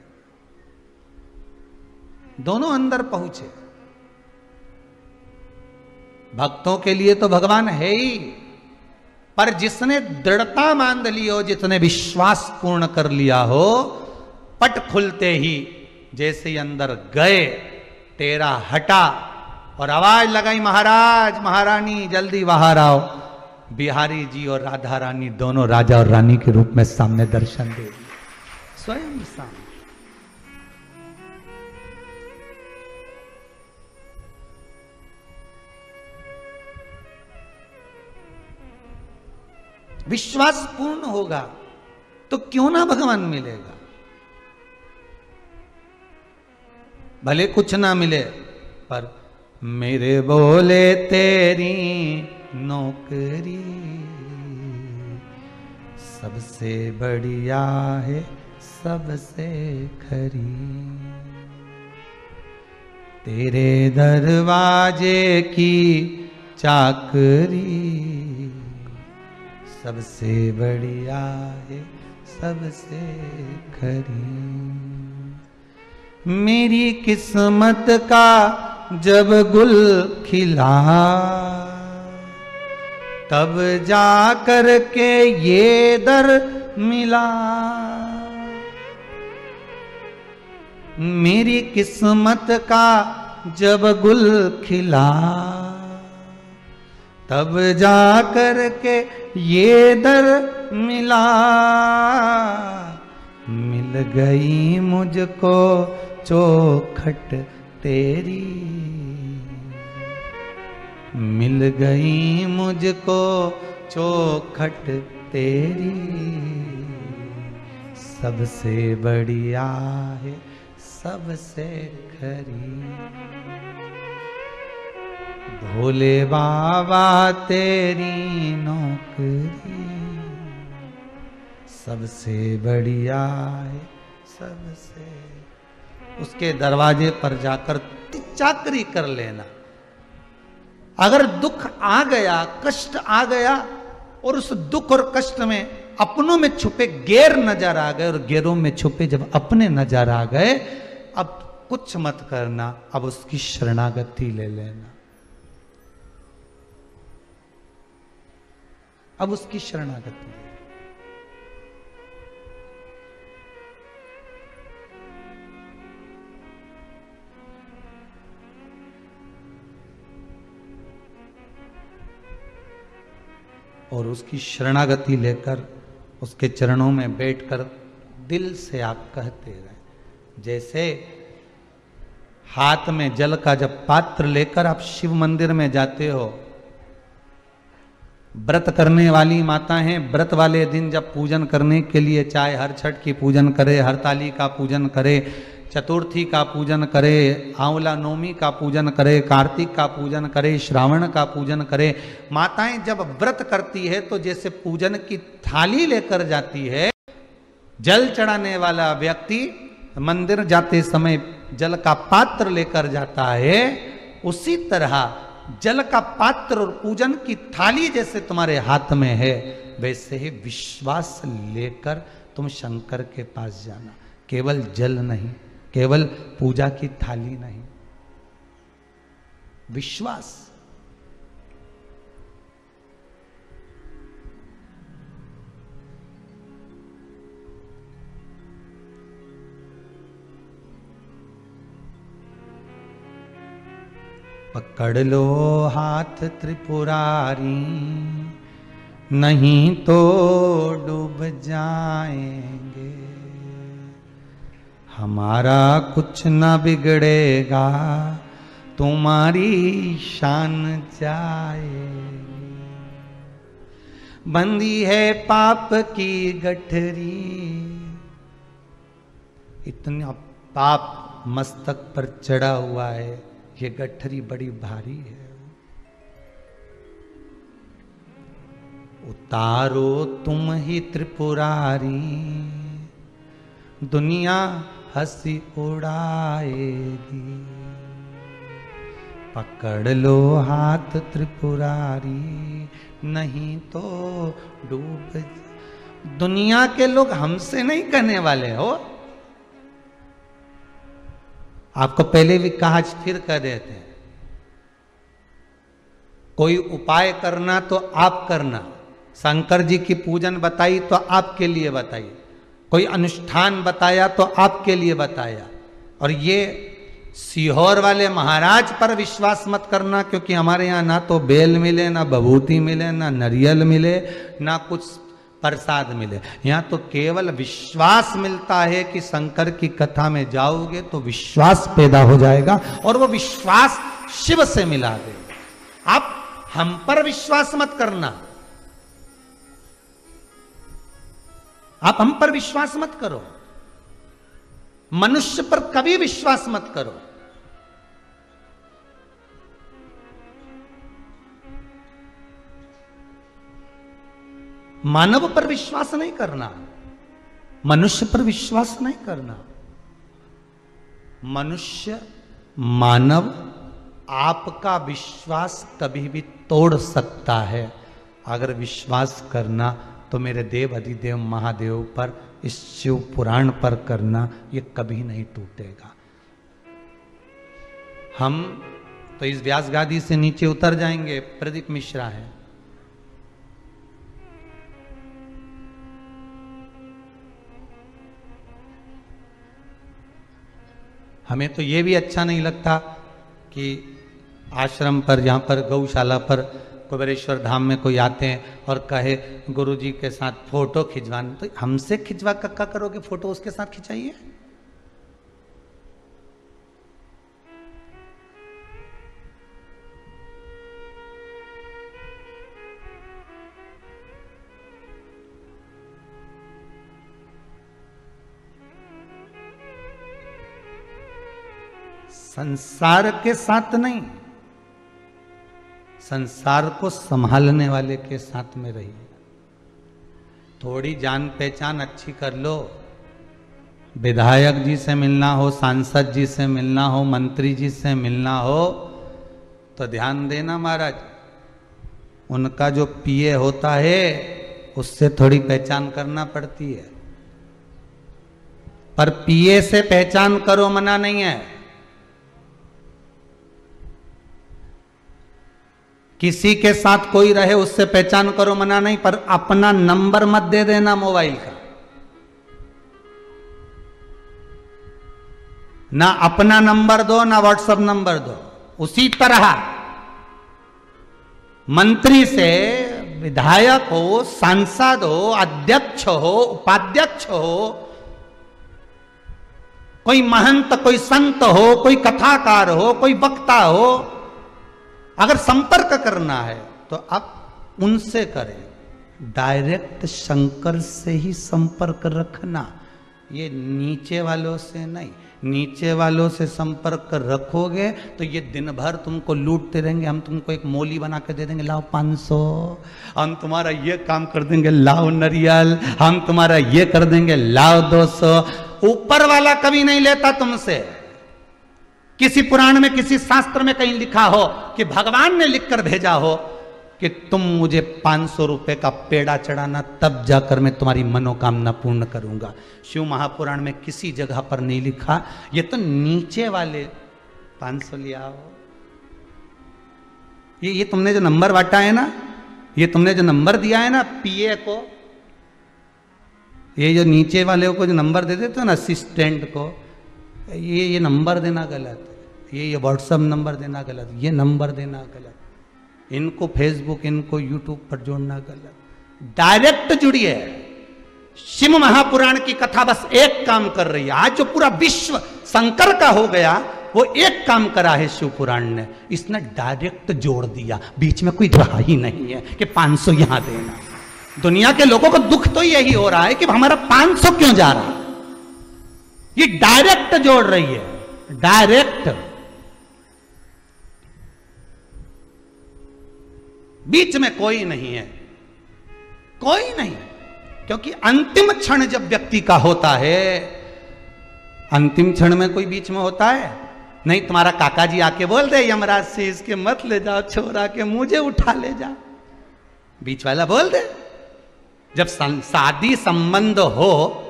दोनों अंदर पहुंचे। भक्तों के लिए तो भगवान है ही, पर जिसने दृढ़ता मान ली हो, जिसने विश्वास पूर्ण कर लिया हो, पट खुलते ही जैसे ही अंदर गए, तेरा हटा और आवाज लगाई, महाराज महारानी जल्दी बाहर आओ। बिहारी जी और राधा रानी दोनों राजा और रानी के रूप में सामने दर्शन दे दिए, स्वयं सामने। विश्वास पूर्ण होगा तो क्यों ना भगवान मिलेगा। भले कुछ ना मिले, पर मेरे बोले तेरी नौकरी सबसे बढ़िया है, सबसे खरी। तेरे दरवाजे की चाकरी सबसे बढ़िया है, सबसे खरी। मेरी किस्मत का जब गुल खिला, तब जा कर के ये दर मिला। मेरी किस्मत का जब गुल खिला, तब जा कर के ये दर मिला। मिल गई मुझको चौखट तेरी, मिल गई मुझको चौखट तेरी सबसे बढ़िया है, सबसे खरी। भोले बाबा तेरी नौकरी सबसे बढ़िया है, सबसे। उसके दरवाजे पर जाकर चाकरी कर लेना। अगर दुख आ गया, कष्ट आ गया, और उस दुख और कष्ट में अपनों में छुपे गैर नजर आ गए, और गैरों में छुपे जब अपने नजर आ गए, अब कुछ मत करना, अब उसकी शरणागति ले लेना। अब उसकी शरणागति। और उसकी शरणागति लेकर उसके चरणों में बैठकर दिल से आप कहते रहे। जैसे हाथ में जल का जब पात्र लेकर आप शिव मंदिर में जाते हो, व्रत करने वाली माता हैं, व्रत वाले दिन जब पूजन करने के लिए, चाहे हर छठ की पूजन करे, हरताली का पूजन करे, चतुर्थी का पूजन करे, आंवला नौमी का पूजन करे, कार्तिक का पूजन करे, श्रावण का पूजन करे, माताएं जब व्रत करती है तो जैसे पूजन की थाली लेकर जाती है, जल चढ़ाने वाला व्यक्ति मंदिर जाते समय जल का पात्र लेकर जाता है, उसी तरह जल का पात्र और पूजन की थाली जैसे तुम्हारे हाथ में है, वैसे ही विश्वास लेकर तुम शंकर के पास जाना। केवल जल नहीं, केवल पूजा की थाली नहीं, विश्वास। पकड़ लो हाथ त्रिपुरारी, नहीं तो डूब जाएंगे। हमारा कुछ न बिगड़ेगा, तुम्हारी शान जाएगी। बंदी है पाप की गठरी, इतना पाप मस्तक पर चढ़ा हुआ है, ये गठरी बड़ी भारी है। उतारो तुम ही त्रिपुरारी, दुनिया हंसी उड़ाएगी। पकड़ लो हाथ त्रिपुरारी, नहीं तो डूब। दुनिया के लोग हमसे नहीं करने वाले हो। आपको पहले भी कहा, फिर कह देते हैं, कोई उपाय करना तो आप करना। शंकर जी की पूजन बताई तो आपके लिए बताई, कोई अनुष्ठान बताया तो आपके लिए बताया। और ये सीहोर वाले महाराज पर विश्वास मत करना, क्योंकि हमारे यहाँ ना तो बेल मिले, ना बभूति मिले, ना नरियल मिले, ना कुछ प्रसाद मिले। यहाँ तो केवल विश्वास मिलता है कि शंकर की कथा में जाओगे तो विश्वास पैदा हो जाएगा, और वो विश्वास शिव से मिला देगा। आप हम पर विश्वास मत करना, आप हम पर विश्वास मत करो, मनुष्य पर कभी विश्वास मत करो। मानव पर विश्वास नहीं करना, मनुष्य पर विश्वास नहीं करना। मनुष्य, मानव आपका विश्वास कभी भी तोड़ सकता है। अगर विश्वास करना तो मेरे देव अधिदेव महादेव पर, इस शिव पुराण पर करना, ये कभी नहीं टूटेगा। हम तो इस व्यास गादी से नीचे उतर जाएंगे। प्रदीप मिश्रा है, हमें तो ये भी अच्छा नहीं लगता कि आश्रम पर, जहाँ पर गौशाला पर, कुबेरेश्वर धाम में कोई आते हैं और कहे गुरुजी के साथ फोटो खिंचवाना, तो हमसे खिंचवा कक्का करोगे, फोटो उसके साथ खिंचाइए। संसार के साथ नहीं, संसार को संभालने वाले के साथ में रहिए। थोड़ी जान पहचान अच्छी कर लो। विधायक जी से मिलना हो, सांसद जी से मिलना हो, मंत्री जी से मिलना हो, तो ध्यान देना महाराज, उनका जो पीए होता है उससे थोड़ी पहचान करना पड़ती है। पर पीए से पहचान करो, मना नहीं है। किसी के साथ कोई रहे उससे पहचान करो, मना नहीं, पर अपना नंबर मत दे देना मोबाइल का। ना अपना नंबर दो, ना व्हाट्सएप नंबर दो। उसी तरह मंत्री से, विधायक हो, सांसद हो, अध्यक्ष हो, उपाध्यक्ष हो, कोई महंत, कोई संत हो, कोई कथाकार हो, कोई वक्ता हो, अगर संपर्क करना है तो आप उनसे करें। डायरेक्ट शंकर से ही संपर्क रखना, ये नीचे वालों से नहीं। नीचे वालों से संपर्क रखोगे तो ये दिन भर तुमको लूटते रहेंगे। हम तुमको एक मोली बना के दे देंगे, लाओ 500, हम तुम्हारा ये काम कर देंगे, लाओ नरियल, हम तुम्हारा ये कर देंगे, लाओ 200। ऊपर वाला कभी नहीं लेता तुमसे। किसी पुराण में, किसी शास्त्र में कहीं लिखा हो कि भगवान ने लिखकर भेजा हो कि तुम मुझे 500 रुपए का पेड़ा चढ़ाना, तब जाकर मैं तुम्हारी मनोकामना पूर्ण करूंगा। शिव महापुराण में किसी जगह पर नहीं लिखा। ये तो नीचे वाले 500 लिया हो। ये तुमने जो नंबर बांटा है ना, ये तुमने जो नंबर दिया है ना पीए को, ये जो नीचे वाले को जो नंबर दे देते हो ना असिस्टेंट को, ये नंबर देना गलत है। ये व्हाट्सएप नंबर देना गलत, ये नंबर देना गलत, इनको फेसबुक, इनको यूट्यूब पर जोड़ना गलत। डायरेक्ट जुड़िए। शिव महापुराण की कथा बस एक काम कर रही है। आज जो पूरा विश्व शंकर का हो गया, वो एक काम करा है शिव पुराण ने, इसने डायरेक्ट जोड़ दिया। बीच में कोई रहा ही नहीं है कि 500 यहां देना। दुनिया के लोगों को दुख तो यही हो रहा है कि हमारा 500 क्यों जा रहा है। ये डायरेक्ट जोड़ रही है, डायरेक्ट। बीच में कोई नहीं है, कोई नहीं, क्योंकि अंतिम क्षण जब व्यक्ति का होता है, अंतिम क्षण में कोई बीच में होता है नहीं। तुम्हारा काका जी आके बोल दे यमराज से इसके मत ले जाओ छोरा के, मुझे उठा ले जा, बीच वाला बोल दे। जब शादी संबंध हो,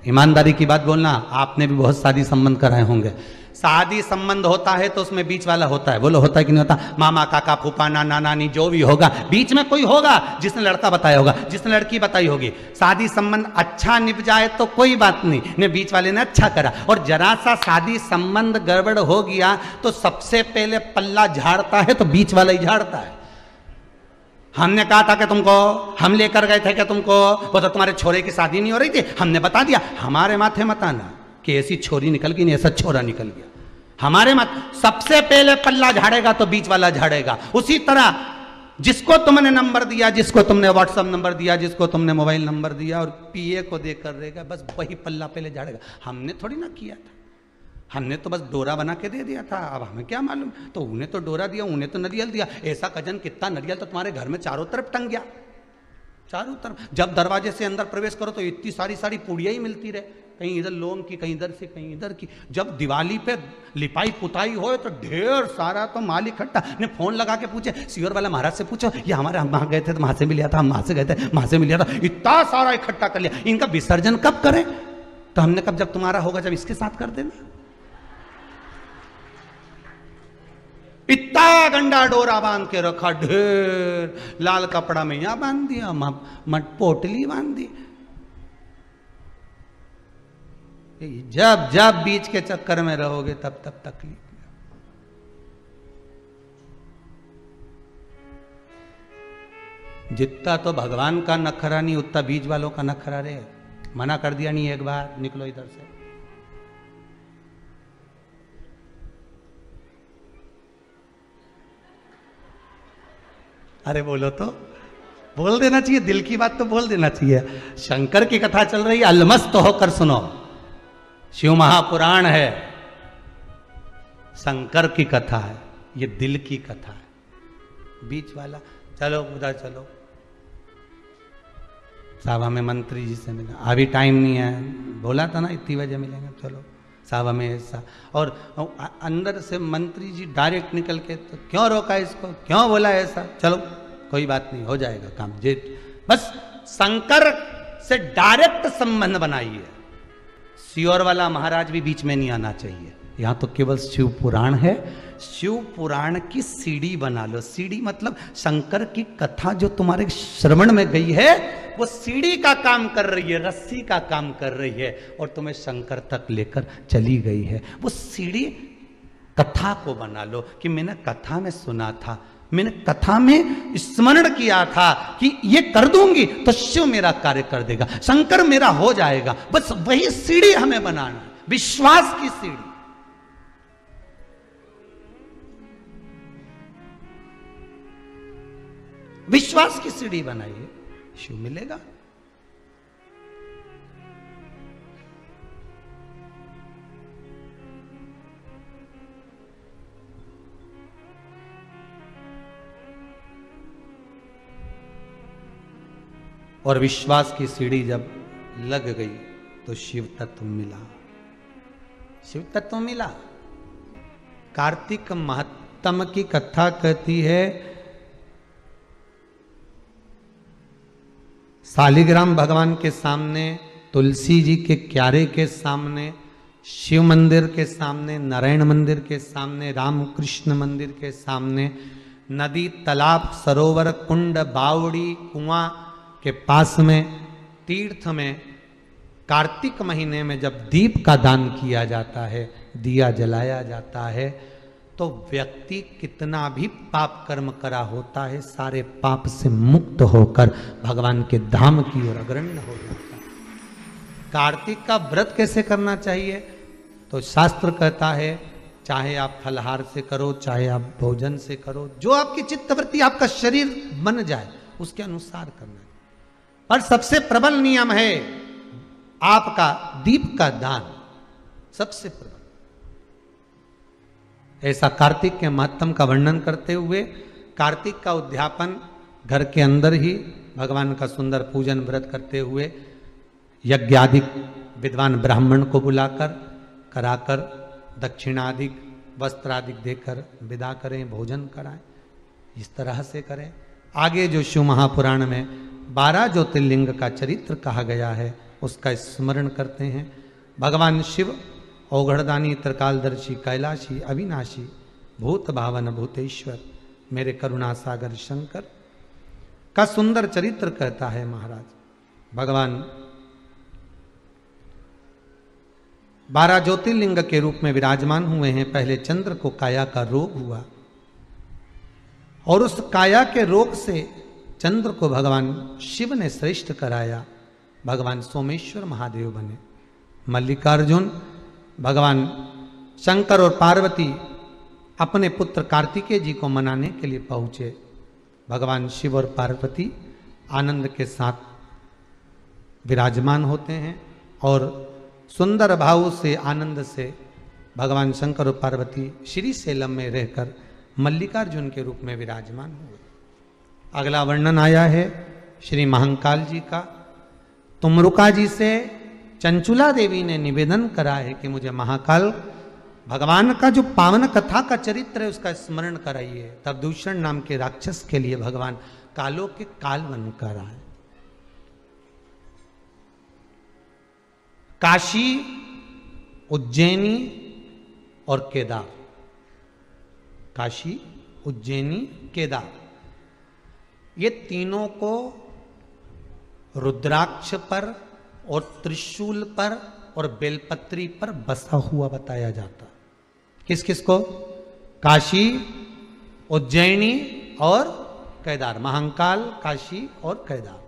ईमानदारी की बात बोलना, आपने भी बहुत शादी संबंध कराए होंगे, शादी संबंध होता है तो उसमें बीच वाला होता है, बोलो होता है कि नहीं होता? मामा काका फूफा नाना नानी जो भी होगा, बीच में कोई होगा जिसने लड़का बताया होगा, जिसने लड़की बताई होगी। शादी संबंध अच्छा निभ जाए तो कोई बात नहीं, ने बीच वाले ने अच्छा करा, और जरा सा शादी संबंध गड़बड़ हो गया तो सबसे पहले पल्ला झाड़ता है तो बीच वाला ही झाड़ता है। हमने कहा था कि तुमको, हम लेकर गए थे कि तुमको, वो तो तुम्हारे छोरे की शादी नहीं हो रही थी, हमने बता दिया। हमारे माथे मत आना कि ऐसी छोरी निकल गई, नहीं ऐसा छोरा निकल गया, हमारे मत। सबसे पहले पल्ला झाड़ेगा तो बीच वाला झाड़ेगा। उसी तरह जिसको तुमने नंबर दिया, जिसको तुमने व्हाट्सएप नंबर दिया, जिसको तुमने मोबाइल नंबर दिया और पीए को देकर रहेगा, बस वही पल्ला पहले झाड़ेगा। हमने थोड़ी ना किया था, हमने तो बस डोरा बना के दे दिया था, अब हमें क्या मालूम। तो उन्हें तो डोरा दिया, उन्हें तो नरियल दिया। ऐसा कजन कितना नरियल तो तुम्हारे घर में चारों तरफ टंग गया, चारों तरफ। जब दरवाजे से अंदर प्रवेश करो तो इतनी सारी सारी पूड़ियाँ ही मिलती रहे, कहीं इधर लोम की, कहीं इधर से, कहीं इधर की। जब दिवाली पे लिपाई पुताई हो तो ढेर सारा तो माल इकट्ठा। ने फोन लगा के पूछे, सियोर वाला महाराज से पूछो, ये हमारे, हम वहां गए थे तो वहां से भी लिया था, हम वहां से गए थे वहां से भी लिया था, इतना सारा इकट्ठा कर लिया। इनका विसर्जन कब करें? तो हमने कब, जब तुम्हारा होगा, जब इसके साथ कर देना। इतना गंडा डोरा बांध के रखा, ढेर लाल कपड़ा में यहां बांध दिया, मट पोटली बांध दी। जब जब बीच के चक्कर में रहोगे तब तब तकलीफ। जितना तो भगवान का नखरा नहीं, उतना बीच वालों का नखरा रे। मना कर दिया नहीं, एक बार निकलो इधर से। अरे बोलो तो, बोल देना चाहिए, दिल की बात तो बोल देना चाहिए। शंकर की कथा चल रही है, अलमस्त होकर सुनो। शिव महापुराण है, शंकर की कथा है, ये दिल की कथा है। बीच वाला, चलो उधर चलो, साहब हमें मंत्री जी से मिला, अभी टाइम नहीं है, बोला था ना इतनी बजे मिलेंगे, चलो साहब हमें ऐसा। और अंदर से मंत्री जी डायरेक्ट निकल के, तो क्यों रोका इसको, क्यों बोला ऐसा, चलो कोई बात नहीं, हो जाएगा काम जी। बस शंकर से डायरेक्ट संबंध बनाइए। सियोर वाला महाराज भी बीच में नहीं आना चाहिए। यहां तो केवल शिव पुराण है, शिव पुराण की सीढ़ी बना लो। सीढ़ी मतलब शंकर की कथा जो तुम्हारे श्रवण में गई है, वो सीढ़ी का काम कर रही है, रस्सी का काम कर रही है, और तुम्हें शंकर तक लेकर चली गई है। वो सीढ़ी कथा को बना लो कि मैंने कथा में सुना था, मैंने कथा में स्मरण किया था कि ये कर दूंगी तो शिव मेरा कार्य कर देगा, शंकर मेरा हो जाएगा। बस वही सीढ़ी हमें बनाना, विश्वास की सीढ़ी। विश्वास की सीढ़ी बनाइए, शिव मिलेगा। और विश्वास की सीढ़ी जब लग गई तो शिव तत्व मिला, शिव तत्व मिला। कार्तिक महत्तम की कथा कहती है, शालिग्राम भगवान के सामने, तुलसी जी के क्यारे के सामने, शिव मंदिर के सामने, नारायण मंदिर के सामने, रामकृष्ण मंदिर के सामने, नदी, तालाब, सरोवर, कुंड, बावड़ी, कुआं के पास में, तीर्थ में, कार्तिक महीने में जब दीप का दान किया जाता है, दिया जलाया जाता है, तो व्यक्ति कितना भी पाप कर्म करा होता है, सारे पाप से मुक्त होकर भगवान के धाम की ओर अग्रणी हो जाता है। कार्तिक का व्रत कैसे करना चाहिए? तो शास्त्र कहता है, चाहे आप फलहार से करो, चाहे आप भोजन से करो, जो आपकी चित्तवृत्ति, आपका शरीर बन जाए उसके अनुसार करना। पर सबसे प्रबल नियम है आपका दीप का दान। सबसे प्रबल। ऐसा कार्तिक के महत्व का वर्णन करते हुए कार्तिक का उद्यापन घर के अंदर ही भगवान का सुंदर पूजन व्रत करते हुए यज्ञादिक विद्वान ब्राह्मण को बुलाकर कराकर दक्षिणादिक वस्त्रादिक देकर विदा करें, भोजन कराएं, इस तरह से करें। आगे जो शिव महापुराण में 12 ज्योतिर्लिंग का चरित्र कहा गया है उसका स्मरण करते हैं। भगवान शिव औघड़दानी, त्रिकालदर्शी, कैलाशी, अविनाशी, भूत भावन भूतेश्वर, मेरे करुणा सागर शंकर का सुंदर चरित्र कहता है महाराज। भगवान 12 ज्योतिर्लिंग के रूप में विराजमान हुए हैं। पहले चंद्र को काया का रोग हुआ और उस काया के रोग से चंद्र को भगवान शिव ने श्रेष्ठ कराया, भगवान सोमेश्वर महादेव बने। मल्लिकार्जुन भगवान शंकर और पार्वती अपने पुत्र कार्तिकेय जी को मनाने के लिए पहुंचे। भगवान शिव और पार्वती आनंद के साथ विराजमान होते हैं और सुंदर भाव से आनंद से भगवान शंकर और पार्वती श्री सेलम में रहकर मल्लिकार्जुन के रूप में विराजमान हुए। अगला वर्णन आया है श्री महाकाल जी का। तुमरुका जी से चंचुला देवी ने निवेदन करा है कि मुझे महाकाल भगवान का जो पावन कथा का चरित्र है उसका स्मरण कराइए। तब दूषण नाम के राक्षस के लिए भगवान कालों के काल बनकर आए। काशी, उज्जैनी और केदार, काशी, उज्जैनी, केदार, ये तीनों को रुद्राक्ष पर और त्रिशूल पर और बेलपत्री पर बसा हुआ बताया जाता। किस किस को? काशी, उज्जैनी और केदार। महाकाल, काशी और केदार।